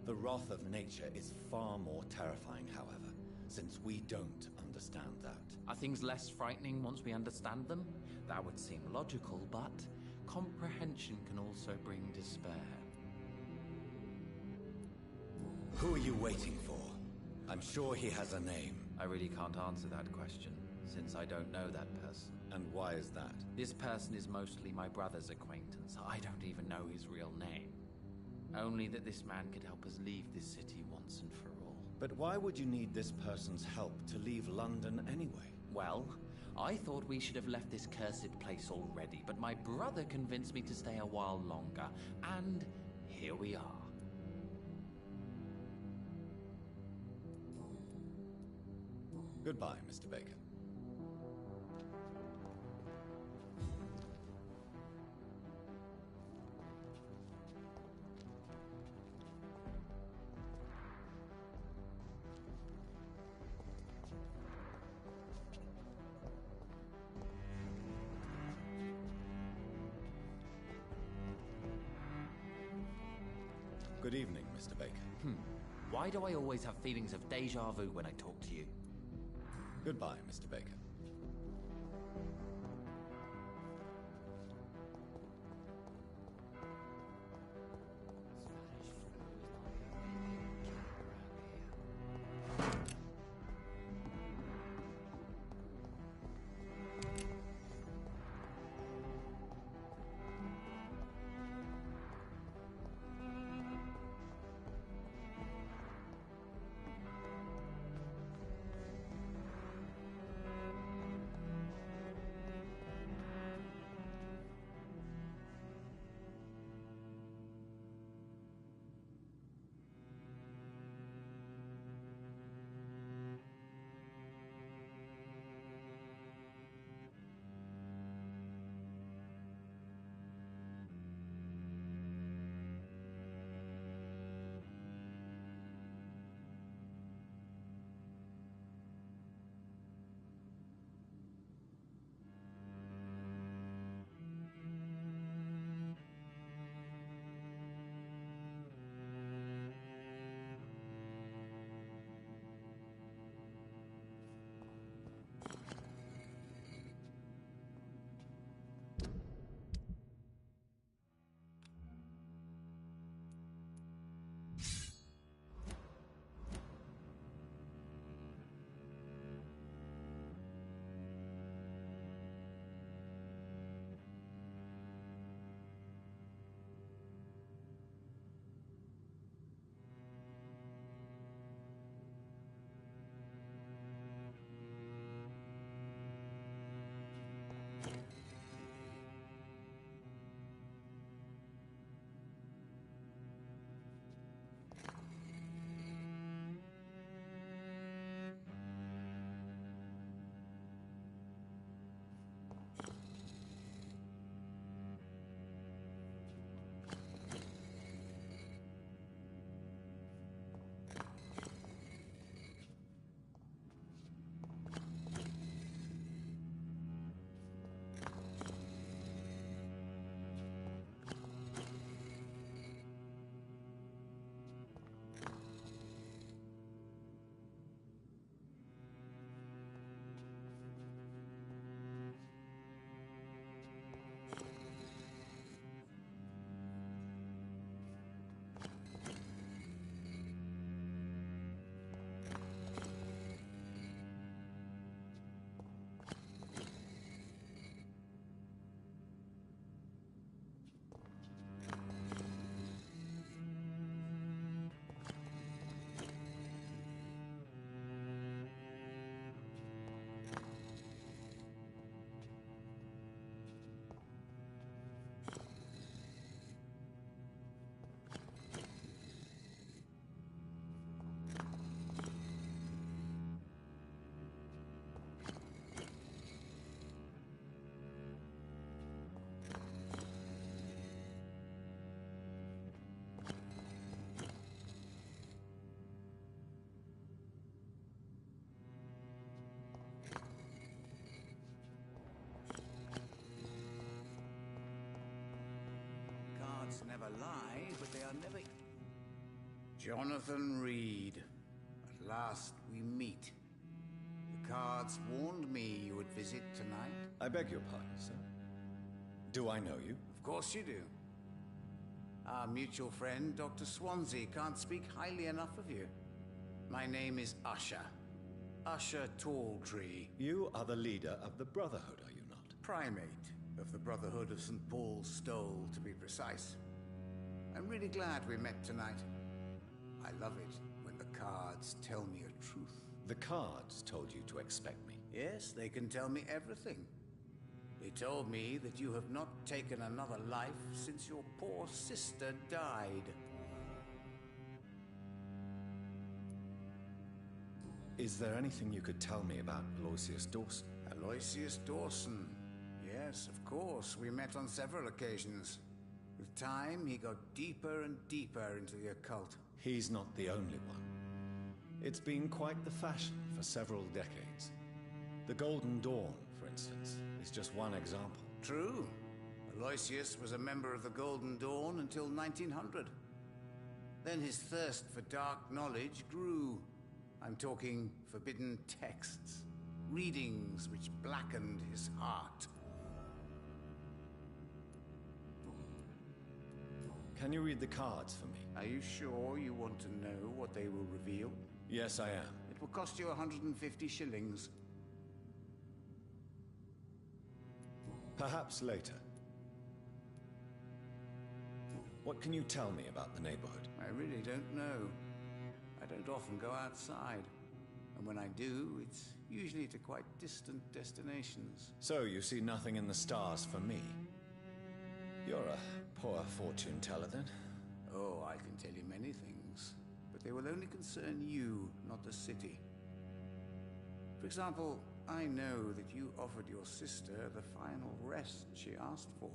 S2: The wrath of nature is far more terrifying, however, since we don't understand that.
S8: Are things less frightening once we understand them? That would seem logical, but comprehension can also bring despair.
S2: Who are you waiting for? I'm sure he has a name.
S8: I really can't answer that question, since I don't know that person.
S2: And why is that?
S8: This person is mostly my brother's acquaintance. I don't even know his real name. Only that this man could help us leave this city once and for all.
S2: But why would you need this person's help to leave London anyway?
S8: Well, I thought we should have left this cursed place already, but my brother convinced me to stay a while longer, and here we are.
S2: Goodbye, Mr. Baker. Good evening, Mr. Baker.
S8: Why do I always have feelings of déjà vu when I talk to you?
S2: Goodbye, Mr. Baker.
S11: never lie, but they are never... Jonathan Reed. At last we meet. The cards warned me you would visit tonight.
S12: I beg your pardon, sir. Do I know you?
S11: Of course you do. Our mutual friend, Dr. Swansea, can't speak highly enough of you. My name is Usher. Usher Talltree.
S12: You are the leader of the Brotherhood, are you not?
S11: Primate of the Brotherhood of St. Paul's Stole, to be precise. I'm really glad we met tonight. I love it when the cards tell me a truth.
S12: The cards told you to expect me.
S11: Yes, they can tell me everything. They told me that you have not taken another life since your poor sister died.
S12: Is there anything you could tell me about Aloysius Dawson?
S11: Aloysius Dawson? Yes, of course. We met on several occasions. With time, he got deeper and deeper into the occult.
S12: He's not the only one. It's been quite the fashion for several decades. The Golden Dawn, for instance, is just one example.
S11: True. Aloysius was a member of the Golden Dawn until 1900. Then his thirst for dark knowledge grew. I'm talking forbidden texts, readings which blackened his heart.
S12: Can you read the cards for me?
S11: Are you sure you want to know what they will reveal?
S12: Yes, I am.
S11: It will cost you 150 shillings.
S12: Perhaps later. What can you tell me about the neighborhood?
S11: I really don't know. I don't often go outside. And when I do, it's usually to quite distant destinations.
S12: So you see nothing in the stars for me? You're a poor fortune teller, then?
S11: Oh, I can tell you many things. But they will only concern you, not the city. For example, I know that you offered your sister the final rest she asked for.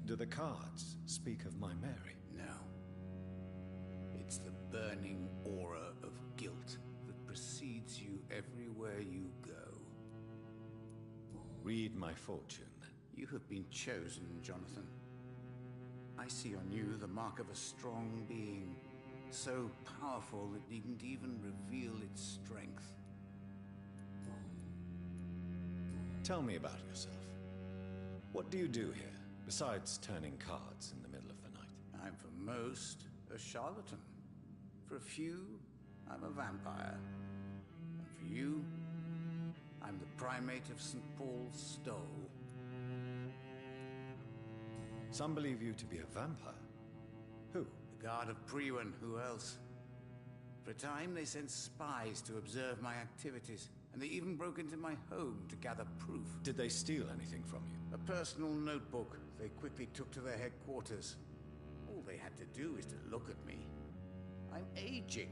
S12: Do the cards speak of my Mary?
S11: No. It's the burning aura of guilt that precedes you everywhere you go.
S12: Read my fortune, then.
S11: You have been chosen, Jonathan. I see on you the mark of a strong being, so powerful it needn't even reveal its strength.
S12: Tell me about yourself. What do you do here, besides turning cards in the middle of the night?
S11: I'm for most a charlatan. For a few, I'm a vampire. And for you, I'm the primate of St. Paul's Stole.
S12: Some believe you to be a vampire. Who?
S11: The Guard of Priwen. Who else? For a time, they sent spies to observe my activities, and they even broke into my home to gather proof.
S12: Did they steal anything from you?
S11: A personal notebook they quickly took to their headquarters. All they had to do is to look at me. I'm aging.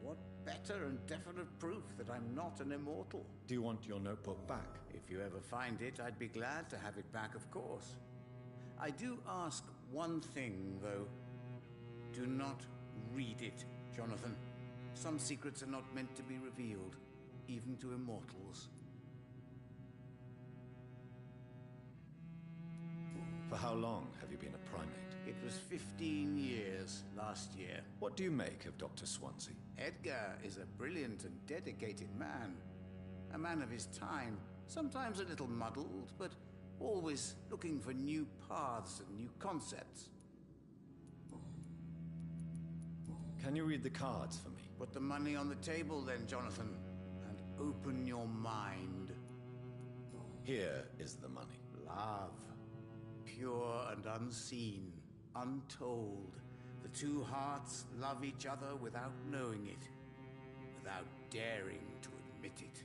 S11: What better and definite proof that I'm not an immortal?
S12: Do you want your notebook back?
S11: If you ever find it, I'd be glad to have it back, of course. I do ask one thing, though. Do not read it, Jonathan. Some secrets are not meant to be revealed, even to immortals.
S12: For how long have you been a primate?
S11: It was 15 years last year.
S12: What do you make of Dr. Swansea?
S11: Edgar is a brilliant and dedicated man. A man of his time, sometimes a little muddled, but always looking for new paths and new concepts.
S12: Can you read the cards for me?
S11: Put the money on the table then, Jonathan, and open your mind.
S12: Here is the money.
S11: Love. Pure and unseen, untold. The two hearts love each other without knowing it, without daring to admit it.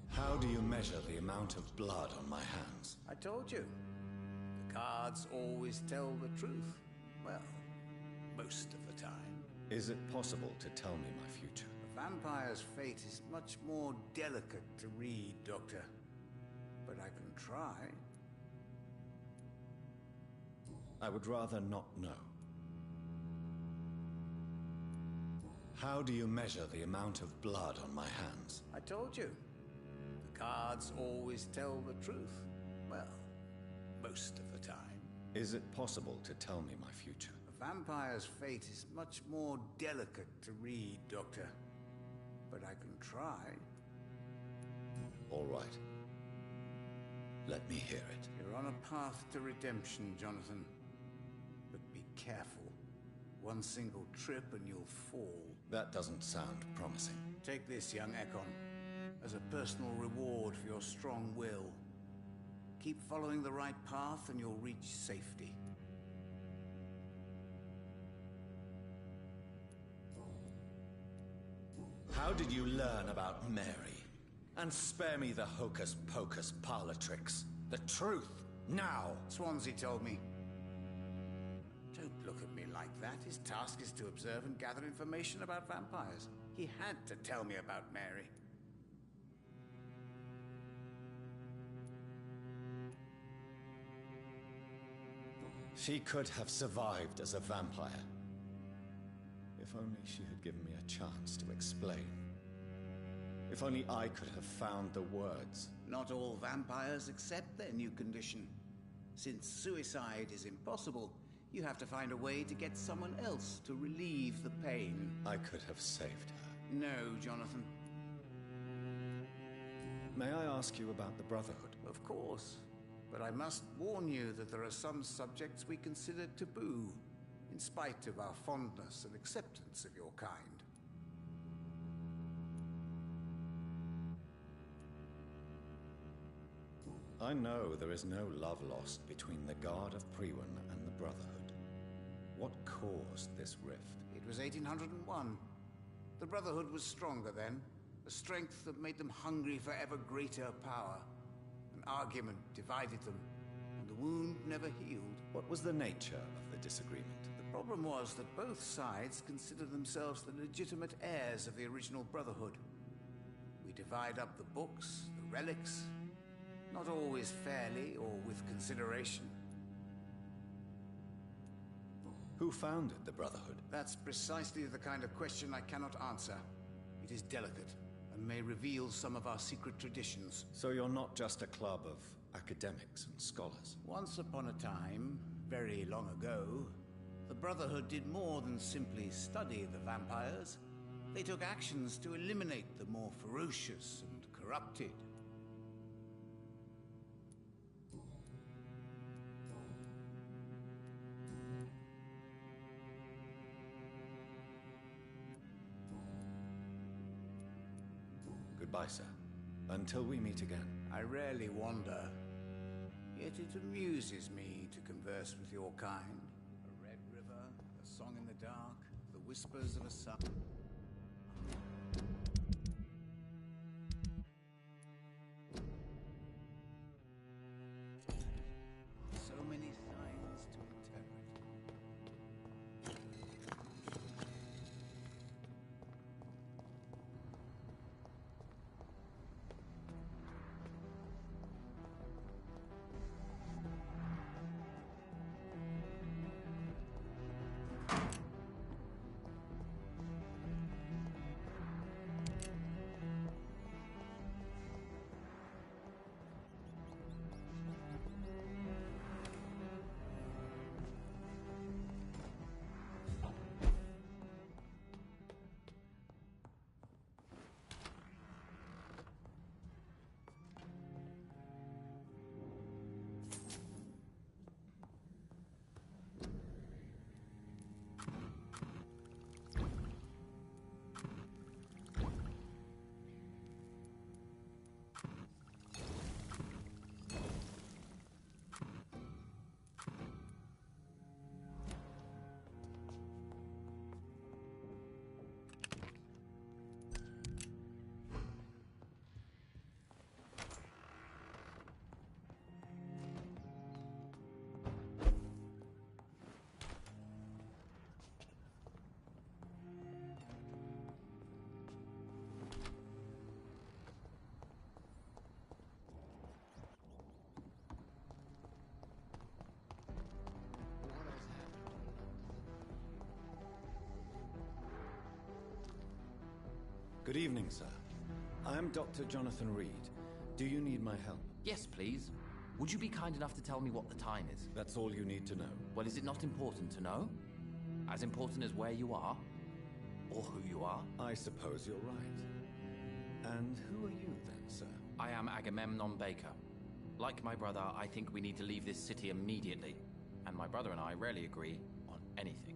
S12: How do you measure the amount of blood on my hands?
S11: I told you. The cards always tell the truth. Well, most of the time.
S12: Is it possible to tell me my future?
S11: A vampire's fate is much more delicate to read, Doctor. But I can try.
S12: I would rather not know. How do you measure the amount of blood on my hands?
S11: I told you. The cards always tell the truth. Well, most of the time.
S12: Is it possible to tell me my future?
S11: A vampire's fate is much more delicate to read, Doctor. But I can try.
S12: All right. Let me hear it.
S11: You're on a path to redemption, Jonathan. But be careful. One single trip and you'll fall.
S12: That doesn't sound promising.
S11: Take this, young Ekon, as a personal reward for your strong will. Keep following the right path and you'll reach safety.
S12: How did you learn about Mary? And spare me the hocus-pocus parlor tricks. The truth, now!
S11: Swansea told me. Don't look at me like that. His task is to observe and gather information about vampires. He had to tell me about Mary.
S12: She could have survived as a vampire. If only she had given me a chance to explain. If only I could have found the words.
S11: Not all vampires accept their new condition. Since suicide is impossible, you have to find a way to get someone else to relieve the pain.
S12: I could have saved her.
S11: No, Jonathan.
S12: May I ask you about the Brotherhood?
S11: Of course. But I must warn you that there are some subjects we consider taboo, in spite of our fondness and acceptance of your kind.
S12: I know there is no love lost between the Guard of Priwen and the Brotherhood. What caused this rift?
S11: It was 1801. The Brotherhood was stronger then, a strength that made them hungry for ever greater power. An argument divided them, and the wound never healed.
S12: What was the nature of the disagreement?
S11: The problem was that both sides considered themselves the legitimate heirs of the original Brotherhood. We divide up the books, the relics, not always fairly or with consideration.
S12: Who founded the Brotherhood?
S11: That's precisely the kind of question I cannot answer. It is delicate, and may reveal some of our secret traditions.
S12: So you're not just a club of academics and scholars?
S11: Once upon a time, very long ago, the Brotherhood did more than simply study the vampires. They took actions to eliminate the more ferocious and corrupted.
S12: Goodbye, sir. Until we meet again.
S11: I rarely wander, yet it amuses me to converse with your kind. A red river, a song in the dark, the whispers of a sun. So many signs to interpret.
S12: Good evening, sir. I am Dr. Jonathan Reed. Do you need my help?
S8: Yes, please. Would you be kind enough to tell me what the time is?
S12: That's all you need to know.
S8: Well, is it not important to know? As important as where you are? Or who you are?
S12: I suppose you're right. And who are you then, sir?
S8: I am Agamemnon Baker. Like my brother, I think we need to leave this city immediately. And my brother and I rarely agree on anything.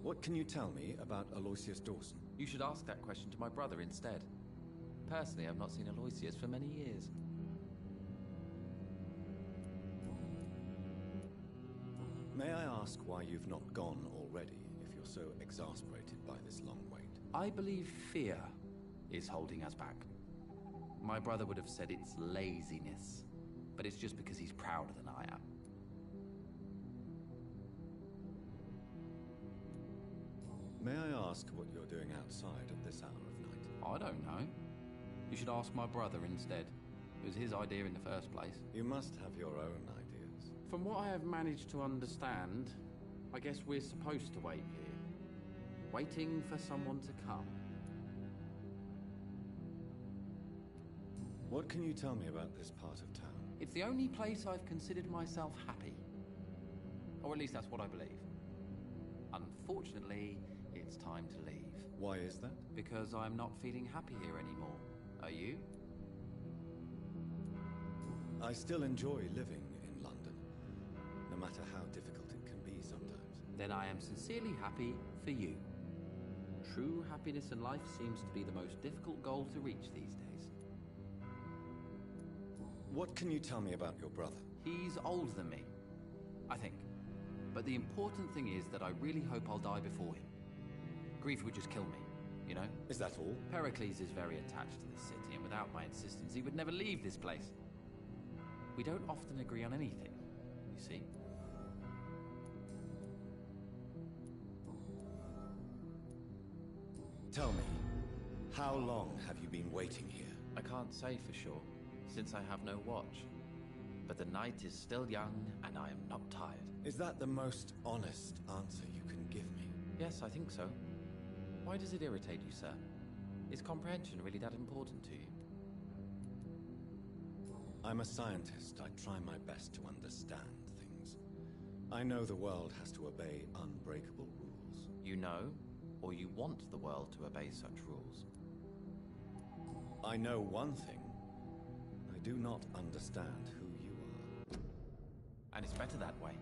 S12: What can you tell me about Aloysius Dawson?
S8: You should ask that question to my brother instead. Personally, I've not seen Aloysius for many years.
S12: May I ask why you've not gone already, if you're so exasperated by this long wait?
S8: I believe fear is holding us back. My brother would have said it's laziness, but it's just because he's prouder than I am.
S12: May I ask what you're doing outside at this hour of night?
S8: I don't know. You should ask my brother instead. It was his idea in the first place.
S12: You must have your own ideas.
S8: From what I have managed to understand, I guess we're supposed to wait here. Waiting for someone to come.
S12: What can you tell me about this part of town?
S8: It's the only place I've considered myself happy. Or at least that's what I believe. Unfortunately, it's time to leave.
S12: Why is that?
S8: Because I'm not feeling happy here anymore. Are you?
S12: I still enjoy living in London, no matter how difficult it can be sometimes.
S8: Then I am sincerely happy for you. True happiness in life seems to be the most difficult goal to reach these days.
S12: What can you tell me about your brother?
S8: He's older than me, I think. But the important thing is that I really hope I'll die before him. Grief would just kill me, you know?
S12: Is that all?
S8: Pericles is very attached to this city, and without my insistence, he would never leave this place. We don't often agree on anything, you see?
S12: Tell me, how long have you been waiting here?
S8: I can't say for sure, since I have no watch. But the night is still young, and I am not tired.
S12: Is that the most honest answer you can give me?
S8: Yes, I think so. Why does it irritate you, sir? Is comprehension really that important to you?
S12: I'm a scientist. I try my best to understand things. I know the world has to obey unbreakable rules.
S8: You know, or you want the world to obey such rules?
S12: I know one thing. I do not understand who you are.
S8: And it's better that way.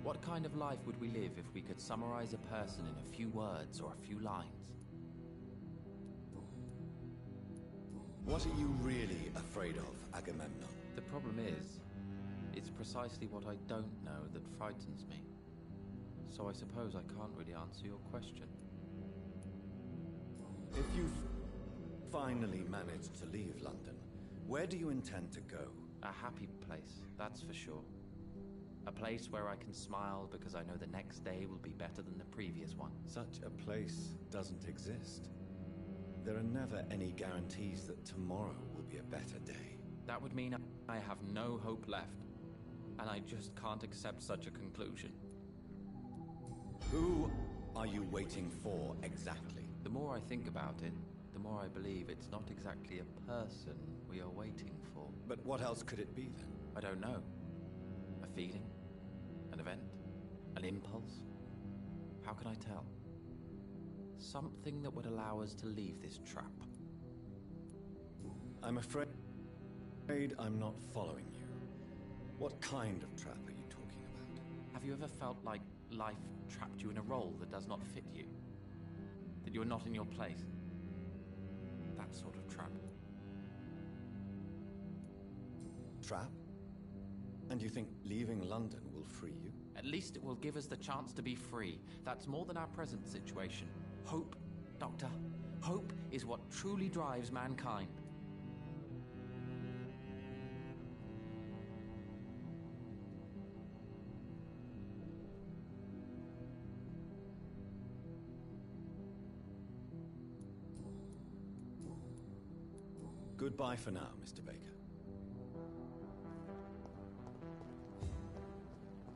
S8: What kind of life would we live if we could summarize a person in a few words or a few lines?
S12: What are you really afraid of, Agamemnon?
S8: The problem is, it's precisely what I don't know that frightens me. So I suppose I can't really answer your question.
S12: If you've finally managed to leave London, where do you intend to go?
S8: A happy place, that's for sure. A place where I can smile because I know the next day will be better than the previous one.
S12: Such a place doesn't exist. There are never any guarantees that tomorrow will be a better day.
S8: That would mean I have no hope left, and I just can't accept such a conclusion.
S12: Who are you waiting for exactly?
S8: The more I think about it, the more I believe it's not exactly a person we are waiting for.
S12: But what else could it be then?
S8: I don't know. A feeling? An event? An impulse? How can I tell? Something that would allow us to leave this trap.
S12: I'm afraid I'm not following you. What kind of trap are you talking about?
S8: Have you ever felt like life trapped you in a role that does not fit you? That you are not in your place? That sort of trap.
S12: Trap? And you think leaving London will free you?
S8: At least it will give us the chance to be free. That's more than our present situation. Hope, Doctor. Hope is what truly drives mankind.
S12: Goodbye for now, Mr. Baker.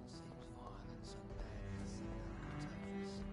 S4: Seems violence and madness are contagious.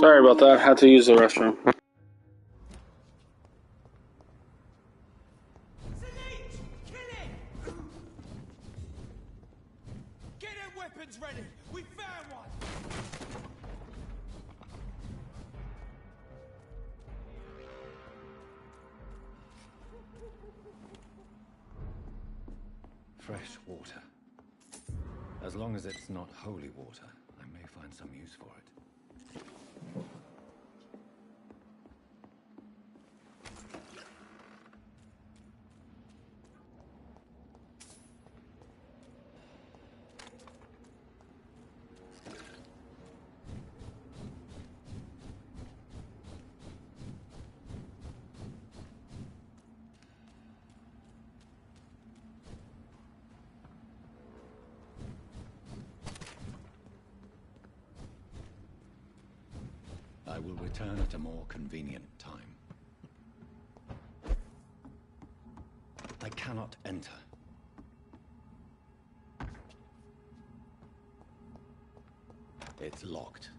S1: Sorry about that. Had to use the restroom.
S6: Get their weapons ready! We found one!
S2: Fresh water. As long as it's not holy water, I may find some use for it. I will return at a more convenient time. I cannot enter. It's locked.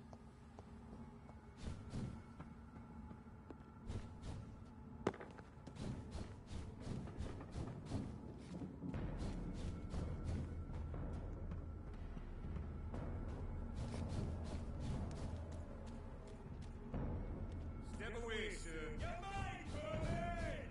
S6: Step away, sir. Your mind, Berlin!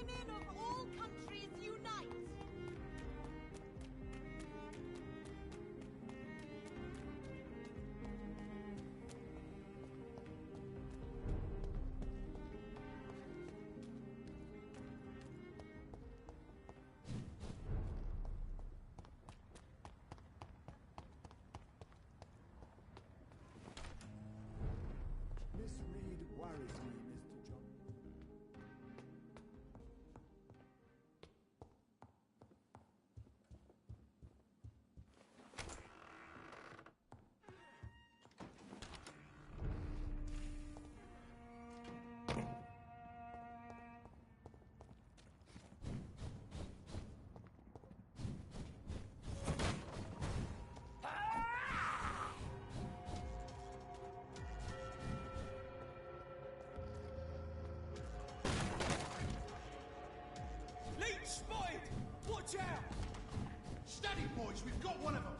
S5: Women of all countries unite!
S6: Miss Reed worries me, Mr. John.
S13: Leech spotted! Watch out! Steady, boys, we've got one of them!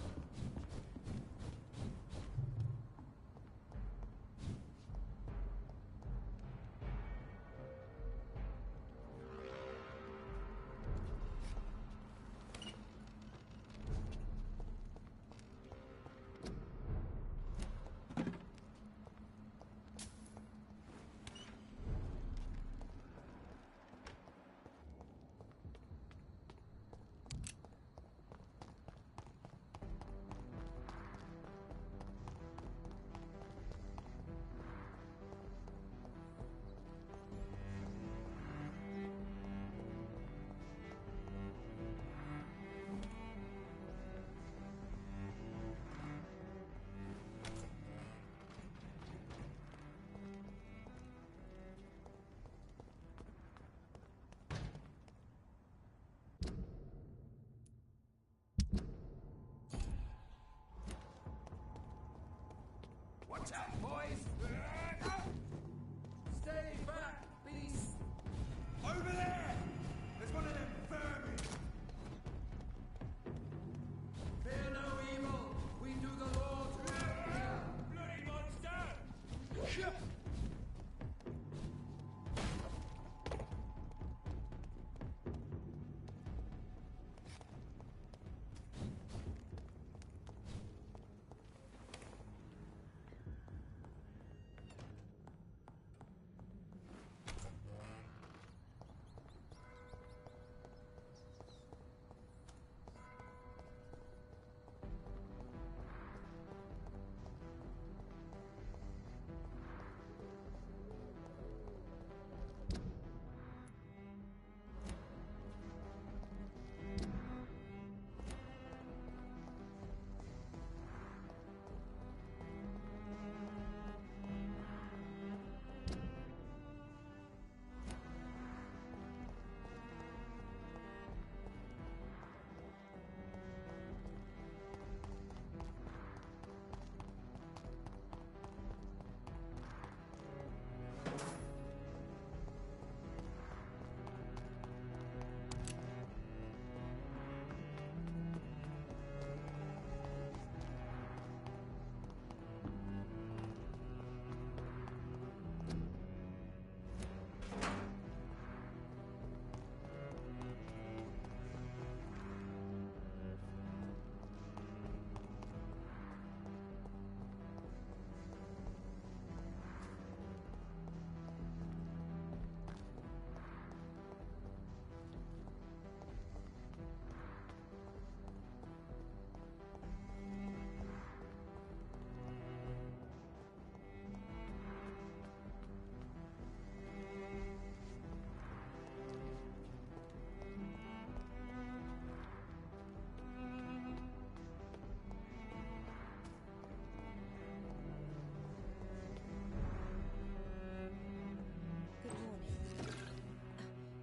S13: Watch out, boys! Stay back, beast! Over there! There's one of them vermin! Fear no evil! We do the Lord's will! Bloody monster!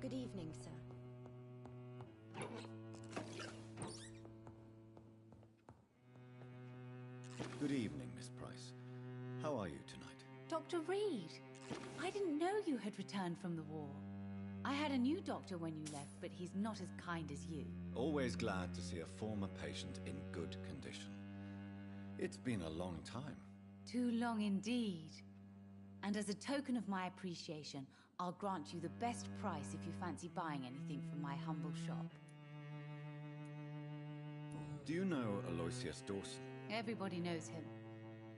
S10: Good evening, sir.
S12: Good evening, Miss Price. How are you tonight?
S9: Dr. Reed, I didn't know you had returned from the war. I had a new doctor when you left, but he's not as kind as you.
S12: Always glad to see a former patient in good condition. It's been a long time.
S9: Too long indeed. And as a token of my appreciation,
S14: I'll grant you the best price if you fancy buying anything from my humble shop.
S12: Do you know Aloysius Dawson?
S14: Everybody knows him.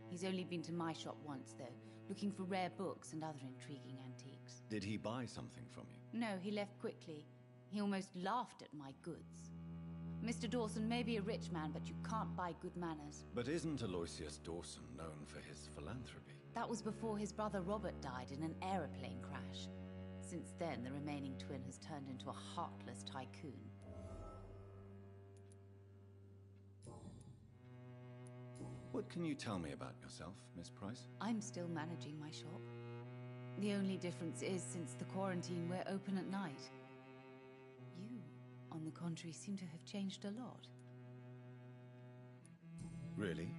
S14: He's only been to my shop once, though, looking for rare books and other intriguing antiques.
S12: Did he buy something from you?
S14: No, he left quickly. He almost laughed at my goods. Mr. Dawson may be a rich man, but you can't buy good manners.
S12: But isn't Aloysius Dawson known for his philanthropy?
S14: That was before his brother Robert died in an aeroplane crash. Since then, the remaining twin has turned into a heartless tycoon.
S12: What can you tell me about yourself, Miss Price?
S14: I'm still managing my shop. The only difference is, since the quarantine, we're open at night. You, on the contrary, seem to have changed a lot.
S12: Really?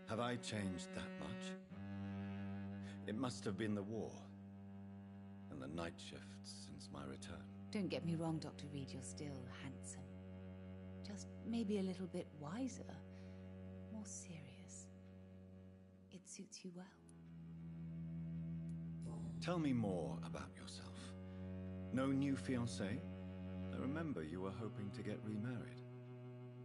S12: Have I changed that much? It must have been the war and the night shifts since my return.
S14: Don't get me wrong, Dr. Reed, you're still handsome. Just maybe a little bit wiser, more serious. It suits you well.
S12: Tell me more about yourself. No new fiancé? I remember you were hoping to get remarried.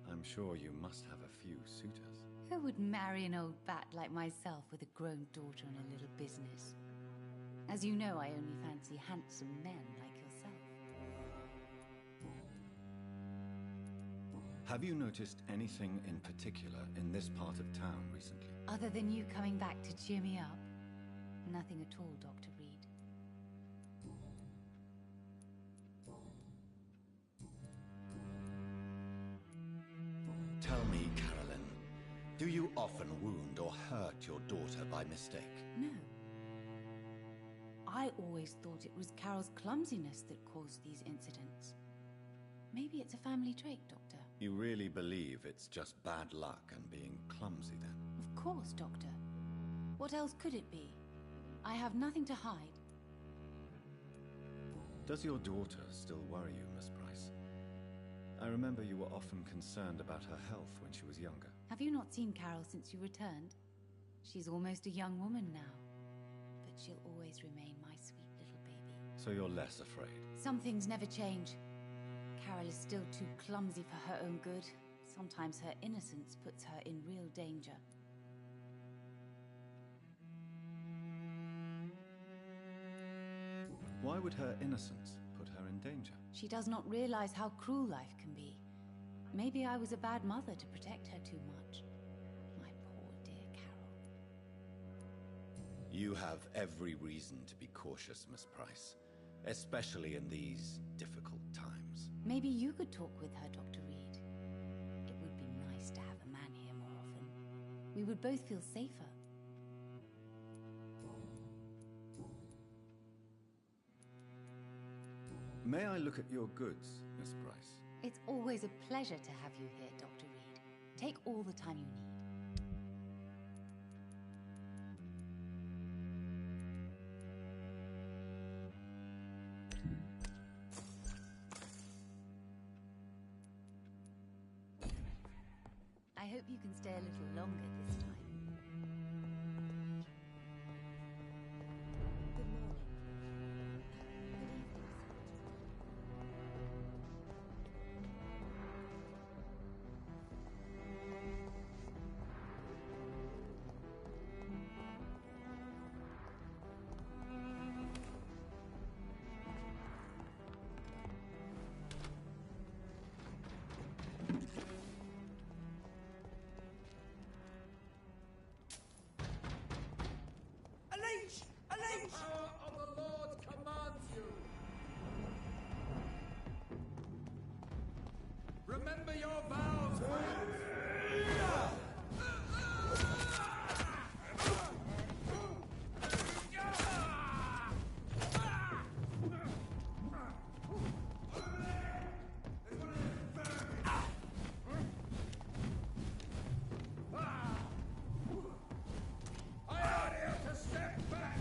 S12: I'm sure you must have a few suitors.
S14: Who would marry an old bat like myself with a grown daughter and a little business? As you know, I only fancy handsome men like yourself.
S12: Have you noticed anything in particular in this part of town recently?
S14: Other than you coming back to cheer me up? Nothing at all, Dr. Reed.
S12: Tell me, Carolyn, do you often wound or hurt your daughter by mistake?
S14: No. I always thought it was Carol's clumsiness that caused these incidents. Maybe it's a family trait, Doctor.
S12: You really believe it's just bad luck and being clumsy, then?
S14: Of course, Doctor. What else could it be? I have nothing to hide.
S12: Does your daughter still worry you, Miss Price? I remember you were often concerned about her health when she was younger.
S14: Have you not seen Carol since you returned? She's almost a young woman now. But she'll always remain my sweet little baby.
S12: So you're less afraid?
S14: Some things never change. Carol is still too clumsy for her own good. Sometimes her innocence puts her in real danger.
S12: Why would her innocence put her in danger?
S14: She does not realize how cruel life can be. Maybe I was a bad mother to protect her too much. My poor dear Carol.
S12: You have every reason to be cautious, Miss Price. Especially in these difficult times.
S14: Maybe you could talk with her, Dr. Reed. It would be nice to have a man here more often. We would both feel safer.
S12: May I look at your goods, Miss Price?
S14: It's always a pleasure to have you here, Dr. Reed. Take all the time you need. I hope you can stay a little longer this time.
S10: Good morning.
S13: Unleash! Unleash! The power of the Lord commands you. Remember your vows, I order you to step back!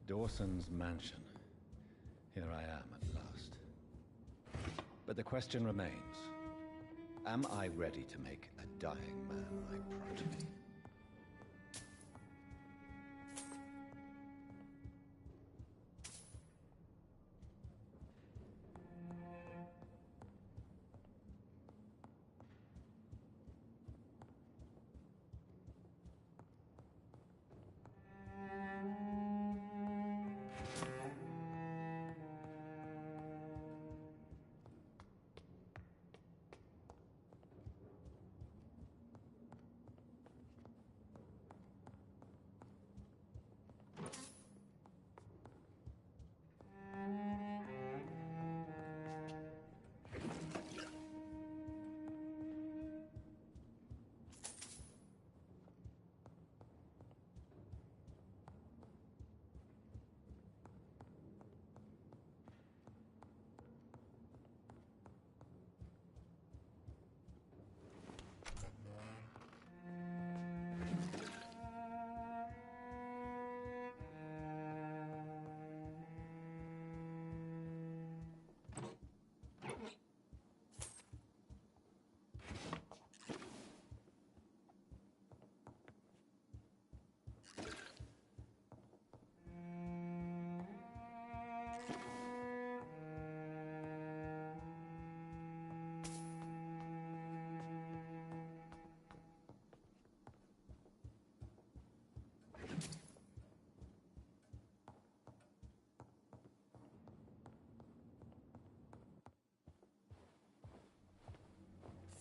S12: Dawson's mansion. Here I am at last. But the question remains. Am I ready to make a dying man my progeny?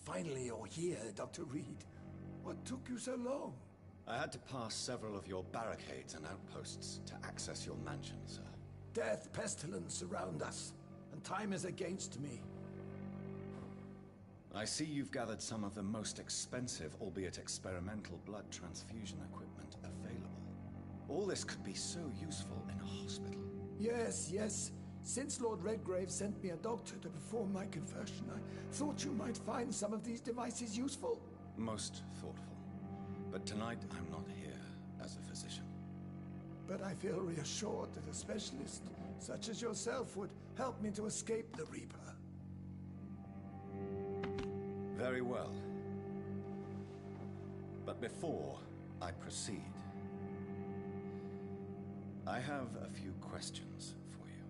S6: Finally, you're here, Dr. Reed. What took you so long?
S12: I had to pass several of your barricades and outposts to access your mansion, sir.
S6: Death, pestilence surround us, and time is against me.
S12: I see you've gathered some of the most expensive, albeit experimental, blood transfusion equipment available. All this could be so useful in a hospital.
S6: Yes, yes. Since Lord Redgrave sent me a doctor to perform my conversion, I thought you might find some of these devices useful.
S12: Most thoughtful. But tonight I'm not here as a physician.
S6: But I feel reassured that a specialist such as yourself would help me to escape the Reaper.
S12: Very well. But before I proceed, I have a few questions for you.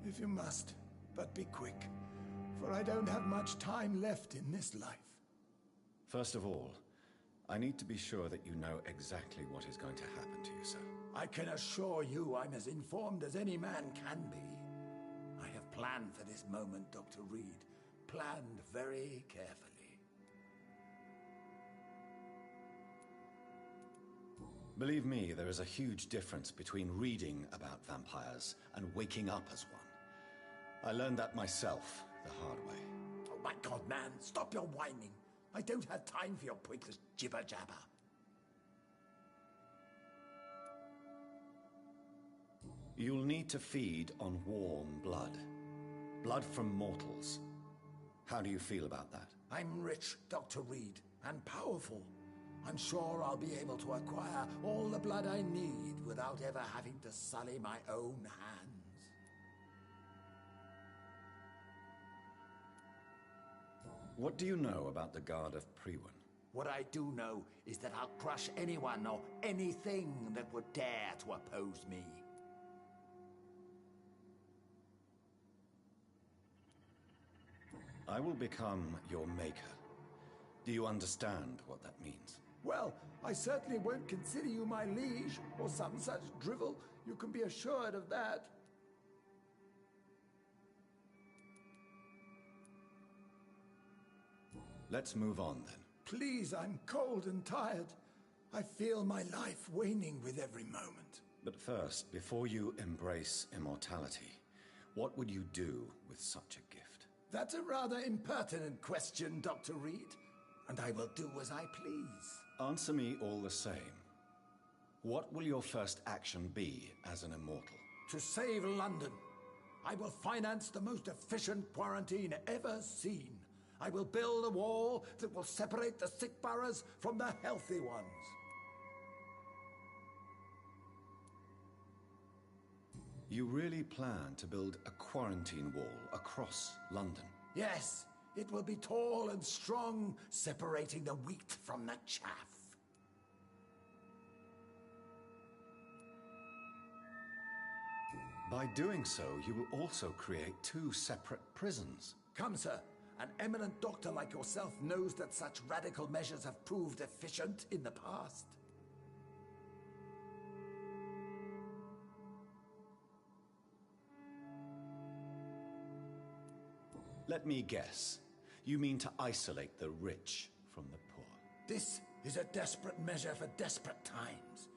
S6: If you must, but be quick, for I don't have much time left in this life.
S12: First of all, I need to be sure that you know exactly what is going to happen to you, sir.
S6: I can assure you I'm as informed as any man can be. I have planned for this moment, Dr. Reed. Planned very carefully.
S12: Believe me, there is a huge difference between reading about vampires and waking up as one. I learned that myself the hard way.
S6: Oh my God, man, stop your whining. I don't have time for your pointless jibber-jabber.
S12: You'll need to feed on warm blood. Blood from mortals. How do you feel about that?
S6: I'm rich, Dr. Reed, and powerful. I'm sure I'll be able to acquire all the blood I need without ever having to sully my own hands.
S12: What do you know about the Guard of Priwen?
S6: What I do know is that I'll crush anyone or anything that would dare to oppose me.
S12: I will become your maker. Do you understand what that means?
S6: Well, I certainly won't consider you my liege, or some such drivel. You can be assured of that.
S12: Let's move on, then.
S6: Please, I'm cold and tired. I feel my life waning with every moment.
S12: But first, before you embrace immortality, what would you do with such a gift?
S6: That's a rather impertinent question, Dr. Reed. And I will do as I please.
S12: Answer me all the same. What will your first action be as an immortal?
S6: To save London. I will finance the most efficient quarantine ever seen. I will build a wall that will separate the sick boroughs from the healthy ones.
S12: You really plan to build a quarantine wall across London?
S6: Yes, it will be tall and strong, separating the wheat from the chaff.
S12: By doing so, you will also create 2 separate prisons.
S6: Come, sir. An eminent doctor like yourself knows that such radical measures have proved efficient in the past.
S12: Let me guess. You mean to isolate the rich from the poor?
S6: This is a desperate measure for desperate times.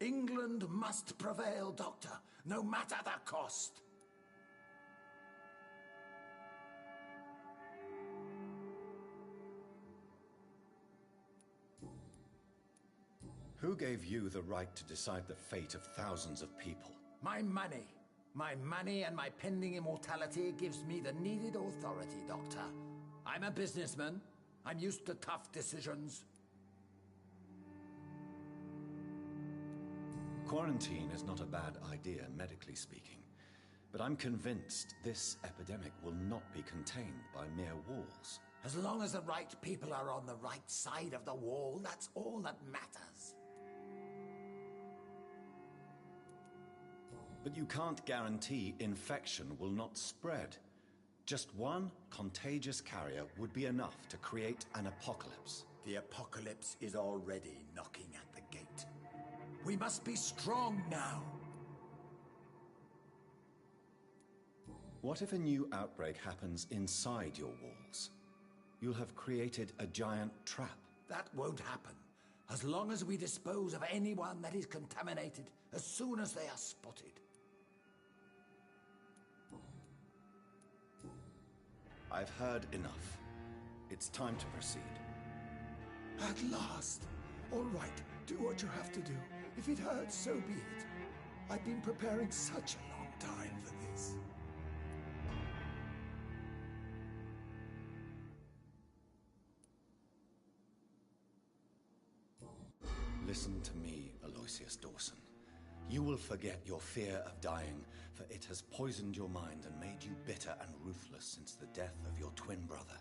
S6: England must prevail, Doctor, no matter the cost.
S12: Who gave you the right to decide the fate of thousands of people?
S6: My money. My money and my pending immortality gives me the needed authority, Doctor. I'm a businessman. I'm used to tough decisions.
S12: Quarantine is not a bad idea, medically speaking. But I'm convinced this epidemic will not be contained by mere walls.
S6: As long as the right people are on the right side of the wall, that's all that matters.
S12: But you can't guarantee infection will not spread. Just one contagious carrier would be enough to create an apocalypse.
S6: The apocalypse is already knocking at the gate. We must be strong now.
S12: What if a new outbreak happens inside your walls? You'll have created a giant trap.
S6: That won't happen. As long as we dispose of anyone that is contaminated as soon as they are spotted.
S12: I've heard enough. It's time to proceed.
S6: At last. All right, do what you have to do. If it hurts, so be it. I've been preparing such a long time for this.
S12: Listen to me, Aloysius Dawson. You will forget your fear of dying, for it has poisoned your mind and made you bitter and ruthless since the death of your twin brother.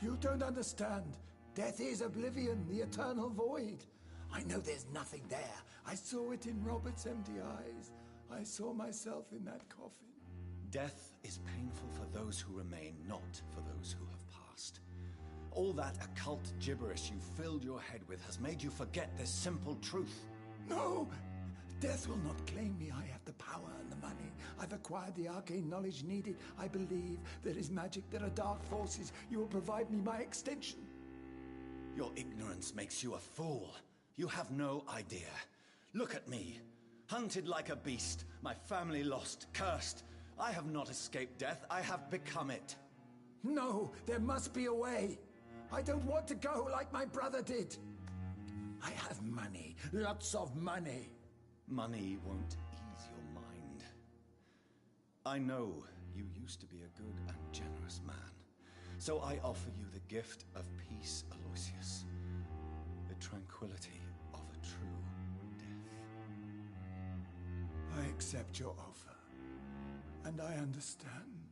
S6: You don't understand. Death is oblivion, the eternal void. I know there's nothing there. I saw it in Robert's empty eyes. I saw myself in that coffin.
S12: Death is painful for those who remain, not for those who have passed. All that occult gibberish you filled your head with has made you forget this simple truth.
S6: No! Death will not claim me. I have the power and the money. I've acquired the arcane knowledge needed. I believe there is magic, there are dark forces. You will provide me my extension.
S12: Your ignorance makes you a fool. You have no idea. Look at me. Hunted like a beast. My family lost, cursed. I have not escaped death. I have become it.
S6: No, there must be a way. I don't want to go like my brother did. I have money. Lots of money.
S12: Money won't ease your mind. I know you used to be a good and generous man. So I offer you the gift of peace, Aloysius. The tranquility of a true death.
S6: I accept your offer. And I understand.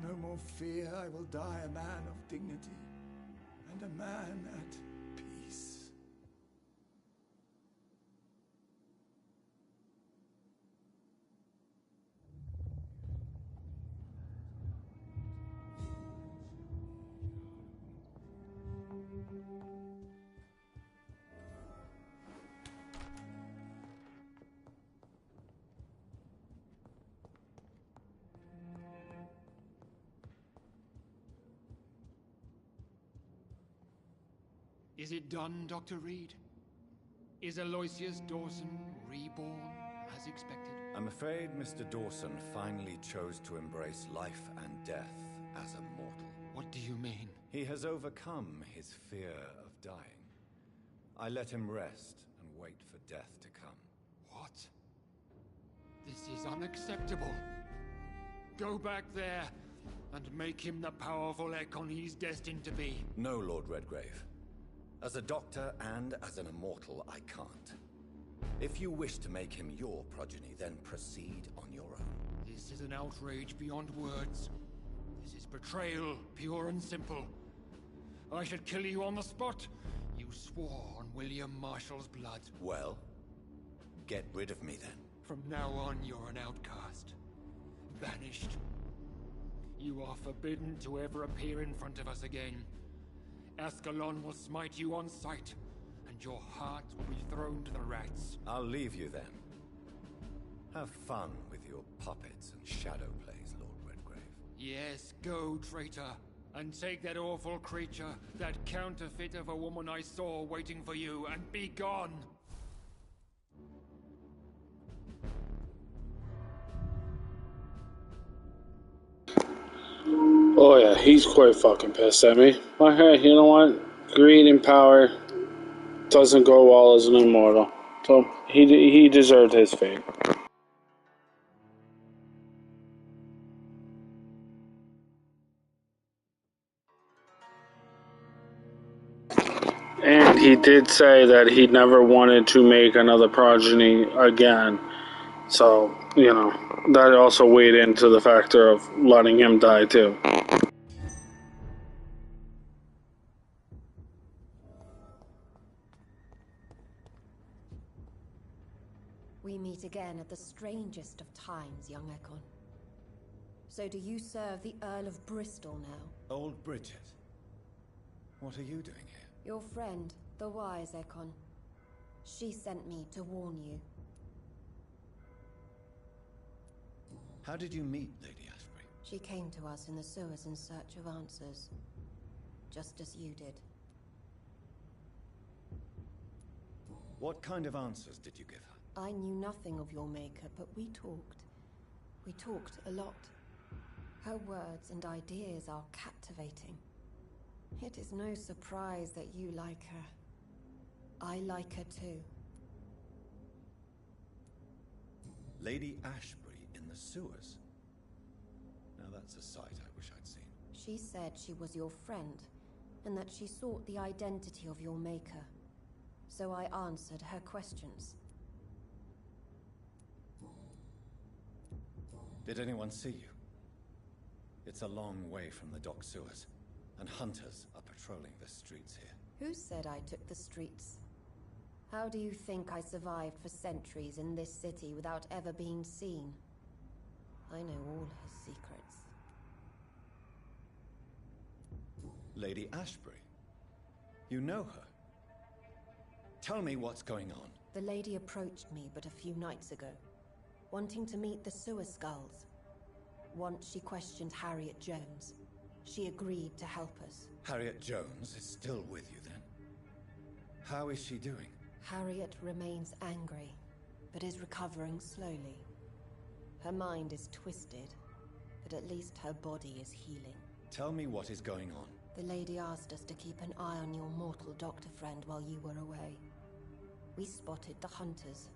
S6: No more fear. I will die a man of dignity. And a man at peace.
S4: Is it done, Dr. Reed? Is Aloysius Dawson reborn as expected?
S12: I'm afraid Mr. Dawson finally chose to embrace life and death as a mortal.
S4: What do you mean?
S12: He has overcome his fear of dying. I let him rest and wait for death to come.
S4: What? This is unacceptable. Go back there and make him the powerful Ekon he's destined to be.
S12: No, Lord Redgrave. As a doctor and as an immortal, I can't. If you wish to make him your progeny, then proceed on your own.
S4: This is an outrage beyond words. This is betrayal, pure and simple. I should kill you on the spot. You swore on William Marshall's blood.
S12: Well, get rid of me then.
S4: From now on, you're an outcast. Banished. You are forbidden to ever appear in front of us again. Ascalon will smite you on sight, and your heart will be thrown to the rats.
S12: I'll leave you then. Have fun with your puppets and shadow plays, Lord Redgrave.
S4: Yes, go, traitor. And take that awful creature, that counterfeit of a woman I saw waiting for you, and be gone!
S1: Oh yeah, he's quite fucking pissed at me. Okay, you know what? Greed and power doesn't go well as an immortal. So he deserved his fate. And he did say that he never wanted to make another progeny again. So, you know, that also weighed into the factor of letting him die too.
S10: We meet again at the strangest of times, young Ekon. So do you serve the Earl of Bristol now?
S12: Old Bridget, what are you doing here?
S10: Your friend, the wise Ekon. She sent me to warn you.
S12: How did you meet Lady Ashbury?
S10: She came to us in the sewers in search of answers. Just as you did.
S12: What kind of answers did you give her?
S10: I knew nothing of your maker, but we talked. We talked a lot. Her words and ideas are captivating. It is no surprise that you like her. I like her too.
S12: Lady Ashbury in the sewers? Now that's a sight I wish I'd seen.
S10: She said she was your friend, and that she sought the identity of your maker. So I answered her questions.
S12: Did anyone see you? It's a long way from the dock sewers, and hunters are patrolling the streets here.
S10: Who said I took the streets? How do you think I survived for centuries in this city without ever being seen? I know all her secrets.
S12: Lady Ashbury? You know her? Tell me what's going on.
S10: The lady approached me but a few nights ago, wanting to meet the sewer skulls. Once she questioned Harriet Jones. She agreed to help us.
S12: Harriet Jones is still with you then? How is she doing?
S10: Harriet remains angry, but is recovering slowly. Her mind is twisted, but at least her body is healing.
S12: Tell me what is going on.
S10: The lady asked us to keep an eye on your mortal doctor friend while you were away. We spotted the hunters.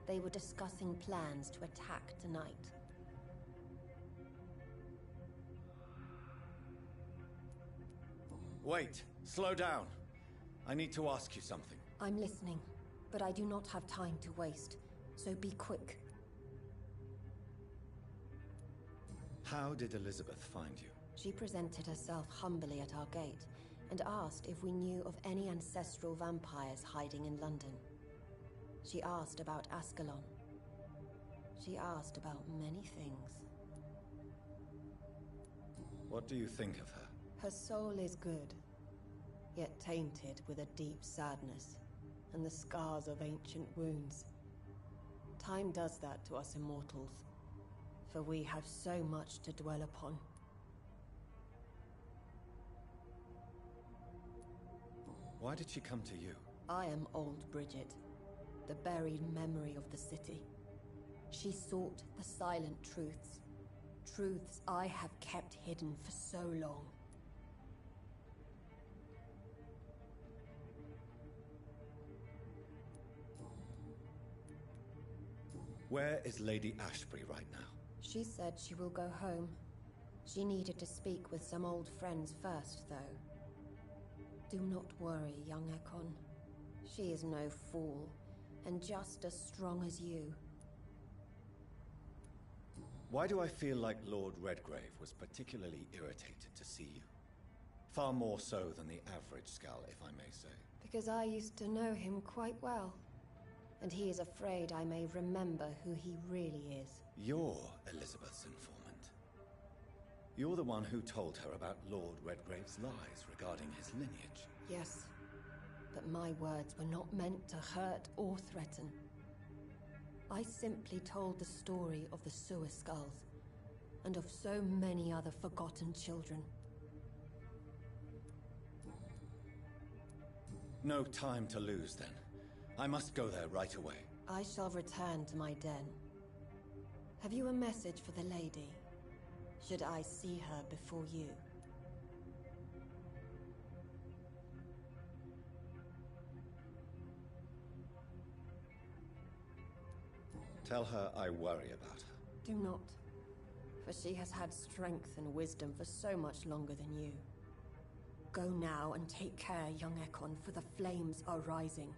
S10: They were discussing plans to attack tonight.
S12: Wait, slow down. I need to ask you something.
S10: I'm listening, but I do not have time to waste, so be quick.
S12: How did Elizabeth find you?
S10: She presented herself humbly at our gate and asked if we knew of any ancestral vampires hiding in London. She asked about Ascalon. She asked about many things.
S12: What do you think of her?
S10: Her soul is good, yet tainted with a deep sadness and the scars of ancient wounds. Time does that to us immortals, for we have so much to dwell upon.
S12: Why did she come to you?
S10: I am old Bridget, the buried memory of the city. She sought the silent truths, truths I have kept hidden for so long.
S12: Where is Lady Ashbury right now?
S10: She said she will go home. She needed to speak with some old friends first, though. Do not worry, young Ekon. She is no fool, and just as strong as you.
S12: Why do I feel like Lord Redgrave was particularly irritated to see you? Far more so than the average Skull, if I may say.
S10: Because I used to know him quite well. And he is afraid I may remember who he really is.
S12: You're Elizabeth's informant. You're the one who told her about Lord Redgrave's lies regarding his lineage.
S10: Yes, but my words were not meant to hurt or threaten. I simply told the story of the Sewer Skulls, and of so many other forgotten children.
S12: No time to lose, then. I must go there right away.
S10: I shall return to my den. Have you a message for the lady? Should I see her before you?
S12: Tell her I worry about her.
S10: Do not, for she has had strength and wisdom for so much longer than you. Go now and take care, young Ekon, for the flames are rising.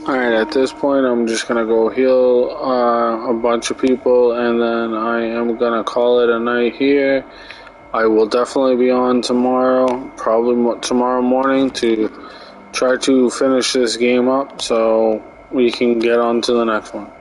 S1: Alright, at this point I'm just gonna go heal a bunch of people, and then I am gonna call it a night here. I will definitely be on tomorrow, probably tomorrow morning, to try to finish this game up so we can get on to the next one.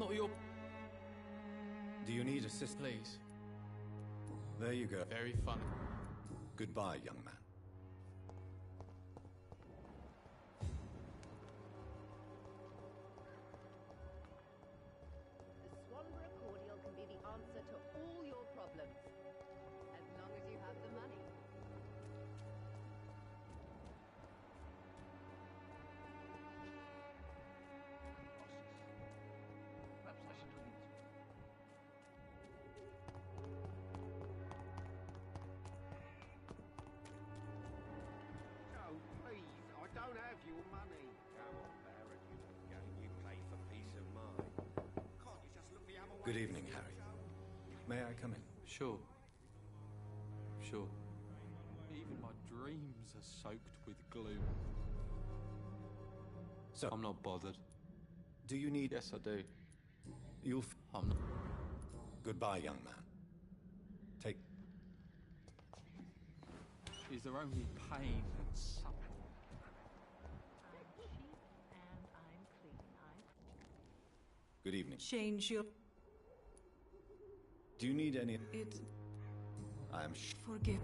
S8: not your...
S12: Do you need assistance?
S8: Please.
S12: There you go.
S8: Very funny.
S12: Goodbye, young man.
S15: The Swanborough cordial can be the answer to all your problems. As long as you have the money.
S16: Perhaps I should leave. Joe, please, I don't have your money. Come on, Barrett, you know the game you play for peace of mind. Can't you just look the other way?
S12: Good evening, Harry. May I come in?
S8: Sure. Sure. Even my dreams are soaked with gloom.
S12: So,
S8: I'm not bothered.
S12: Do you need...
S8: Yes, I do.
S12: You'll...
S8: I'm not...
S12: Goodbye, young man. Take...
S8: Is there only pain and suffering?
S5: I'm cheap and I'm clean.
S12: Good evening.
S7: Change your...
S12: Do you need any...
S7: It...
S12: I am
S7: Forgive...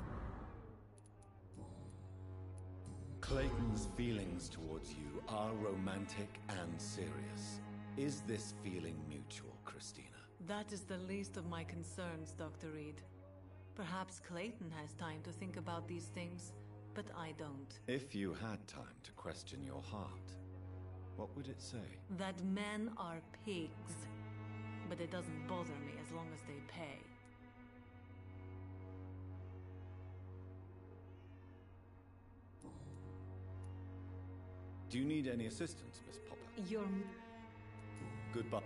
S12: Clayton's feelings towards you are romantic and serious. Is this feeling mutual, Christina?
S17: That is the least of my concerns, Dr. Reed. Perhaps Clayton has time to think about these things, but I don't.
S12: If you had time to question your heart, what would it say?
S17: That men are pigs. But it doesn't bother me as long as they pay.
S12: Do you need any assistance, Miss Popper?
S17: You're...
S12: Goodbye.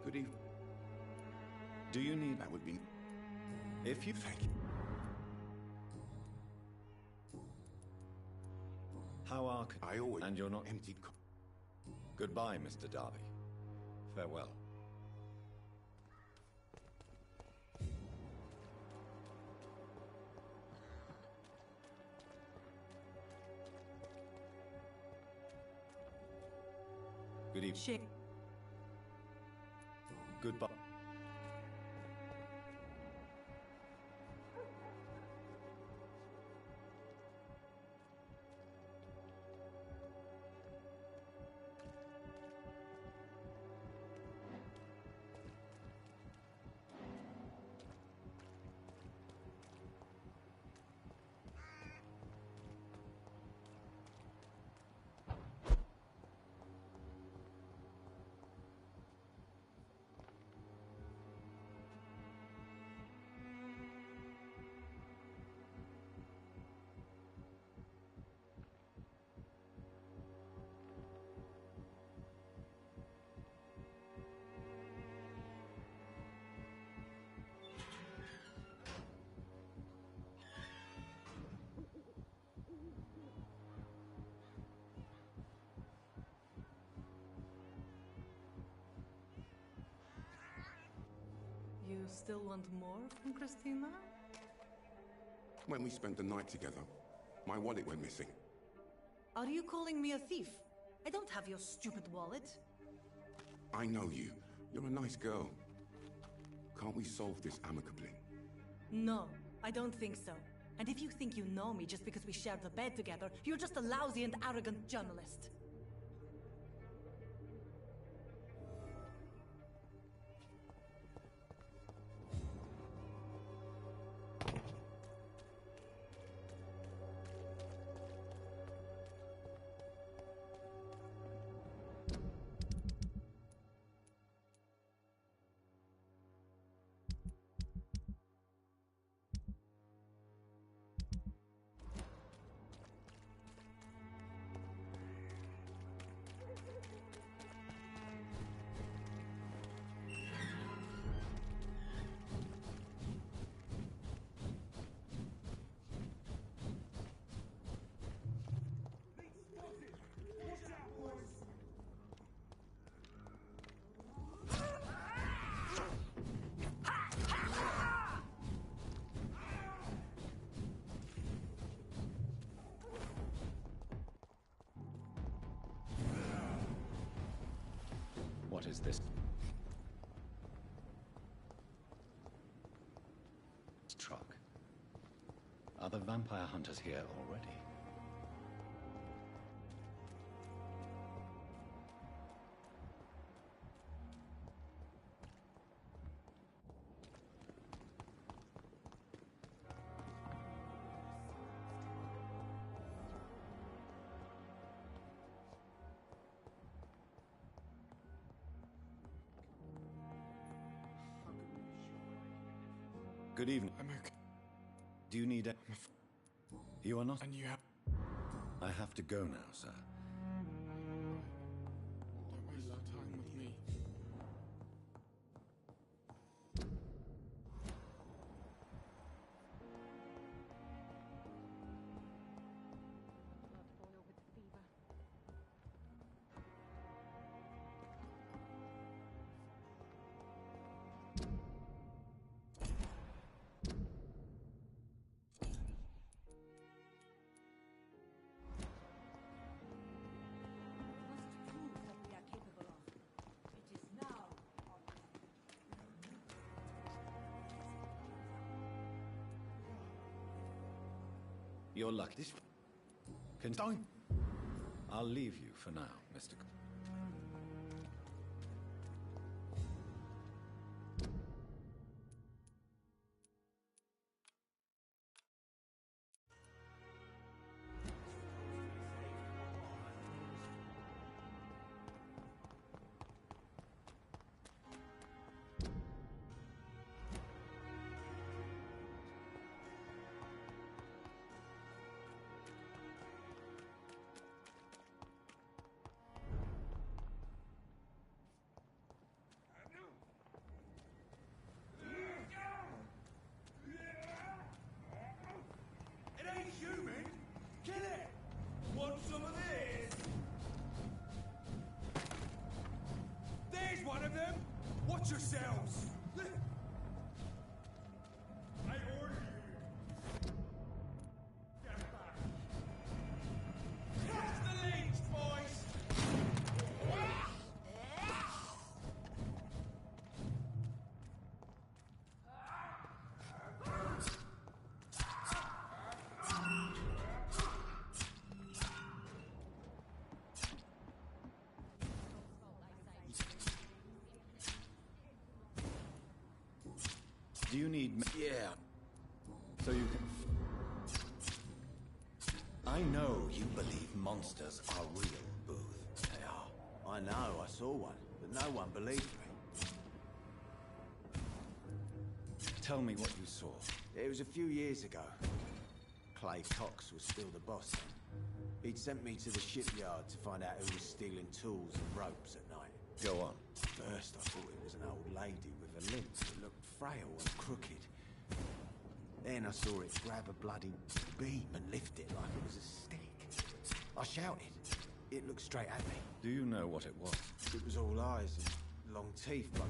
S18: Good evening.
S12: Do you need...
S18: That would be...
S12: If you...
S18: Thank you.
S12: How are...
S18: I always...
S12: And you're not...
S18: Emptied...
S12: Goodbye, Mr. Darby. Farewell. Good evening. Goodbye.
S17: You still want more from Christina?
S18: When we spent the night together, my wallet went missing.
S17: Are you calling me a thief? I don't have your stupid wallet.
S18: I know you. You're a nice girl. Can't we solve this amicably?
S17: No, I don't think so. And if you think you know me just because we shared the bed together, you're just a lousy and arrogant journalist.
S12: is this truck? Are the vampire hunters here already? Good evening.
S6: I'm okay.
S12: Do you need a... You are not...
S6: And you have...
S12: I have to go now, sir.
S6: Don't waste our time with me.
S15: Blood boil with fever.
S12: You're lucky. This... Don't... I'll leave you for now, Mr.
S13: It ain't human! Kill it! Want some of this? There's one of them! Watch yourselves! I order you! Get back! Catch the leech, boys!
S12: Do you need...
S11: Yeah.
S12: So you can... I know you believe monsters are real, Booth.
S11: They are. I know, I saw one, but no one believed me.
S12: Tell me what you saw.
S11: It was a few years ago. Clay Cox was still the boss then. He'd sent me to the shipyard to find out who was stealing tools and ropes at night.
S12: Go on.
S11: First, I thought it was an old lady with a limp that looked frail and crooked. Then I saw it grab a bloody beam and lift it like it was a stick. I shouted. It looked straight at me.
S12: Do you know what it was?
S11: It was all eyes and long teeth, but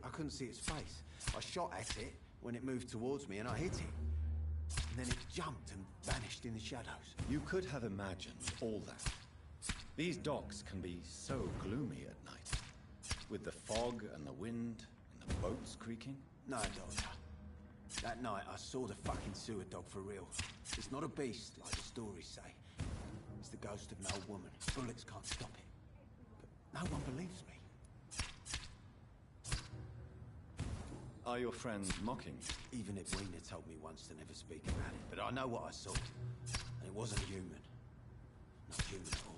S11: I couldn't see its face. I shot at it when it moved towards me and I hit it. And then it jumped and vanished in the shadows.
S12: You could have imagined all that. These docks can be so gloomy at night. With the fog and the wind and the boats creaking.
S11: No, Doctor. That night I saw the fucking sewer dog for real. It's not a beast like the stories say. It's the ghost of an old woman. Bullets can't stop it. But no one believes me.
S12: Are your friends mocking you?
S11: Even Edwina told me once to never speak about it. But I know what I saw. And it wasn't human. Not human at all.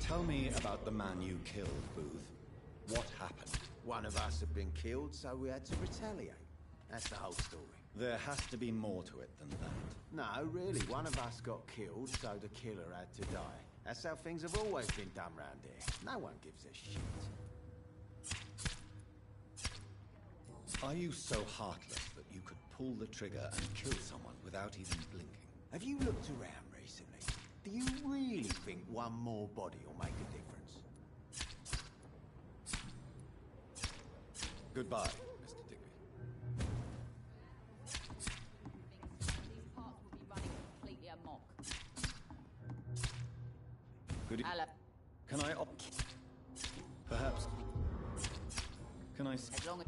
S12: Tell me about the man you killed, Booth. What happened?
S11: One of us had been killed, so we had to retaliate. That's the whole story.
S12: There has to be more to it than that.
S11: No, really. One of us got killed, so the killer had to die. That's how things have always been done round here. No one gives a shit.
S12: Are you so heartless that you could pull the trigger and kill someone without even blinking?
S11: Have you looked around recently? Do you really think one more body will make a difference?
S12: Goodbye, Mr. Digby.
S9: These parts will be running completely amok.
S14: Hello.
S12: Can I perhaps? Can I?
S14: As long as...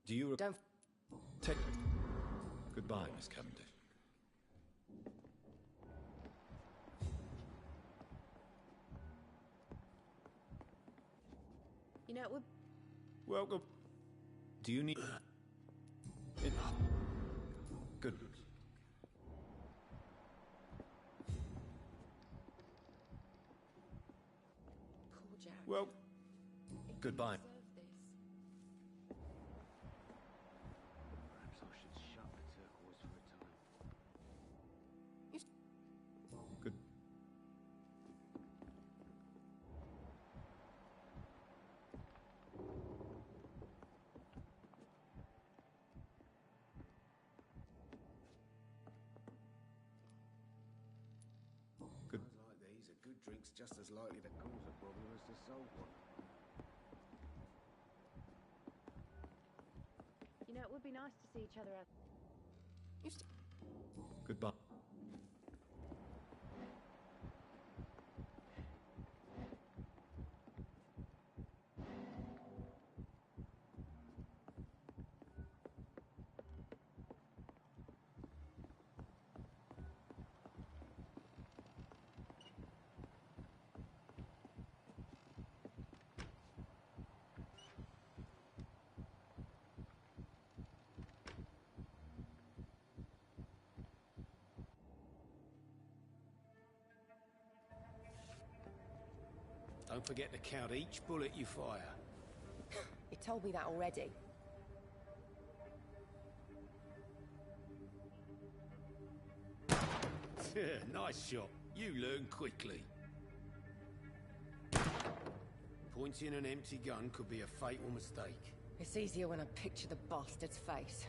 S12: Do you
S10: Don't
S12: take? Goodbye, Miss Cavendish.
S10: You know, it would...
S12: Welcome. Do you need? It... Good.
S10: Poor Jack.
S12: Well, goodbye.
S16: Perhaps I should shut the turquoise for a time.
S12: Good. Good.
S16: Times like these, a good drink's just as likely to cause a problem as to solve one.
S15: You know, it would be nice to see each other out.
S12: Goodbye.
S16: Don't forget to count each bullet you fire.
S10: You told me that already.
S16: Nice shot. You learn quickly. Pointing an empty gun could be a fatal mistake.
S10: It's easier when I picture the bastard's face.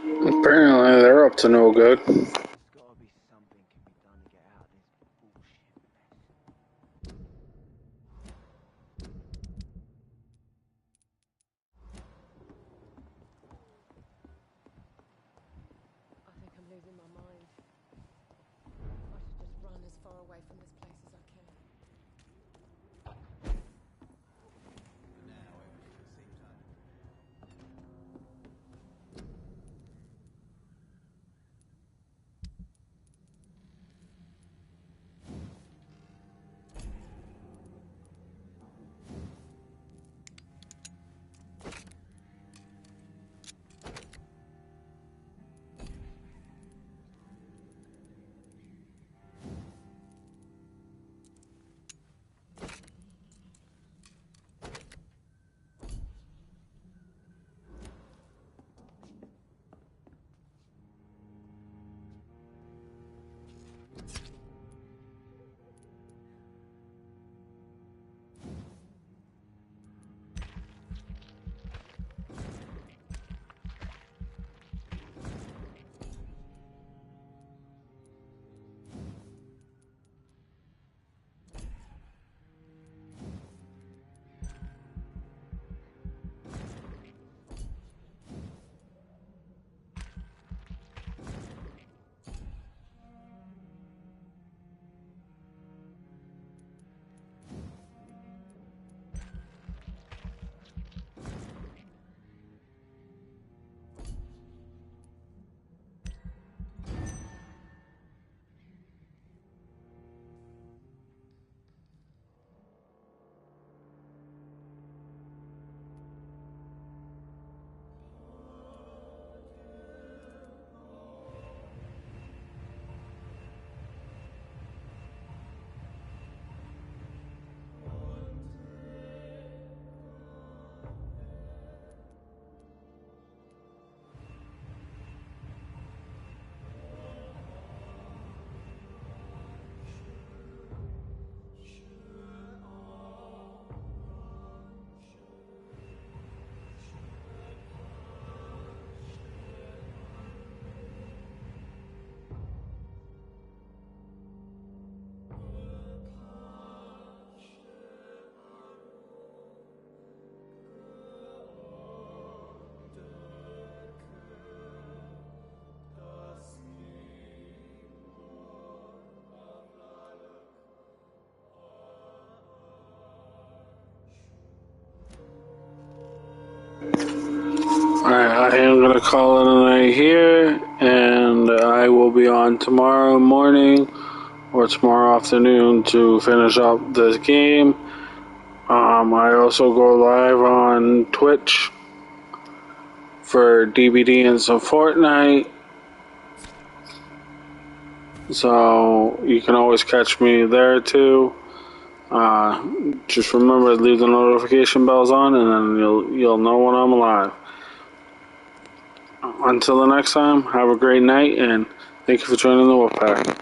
S1: Apparently, they're up to no good.
S16: There's gotta be something can be done to get out of this bullshit mess.
S10: I think I'm losing my mind. I should just run as far away from this place as I can.
S16: Now everything seems under.
S1: Alright, I am gonna call it a night here, and I will be on tomorrow morning or tomorrow afternoon to finish up this game. I also go live on Twitch for DBD and some Fortnite, so you can always catch me there too. Just remember to leave the notification bells on, and then you'll know when I'm live. Until the next time, have a great night, and thank you for joining the Wolfpack.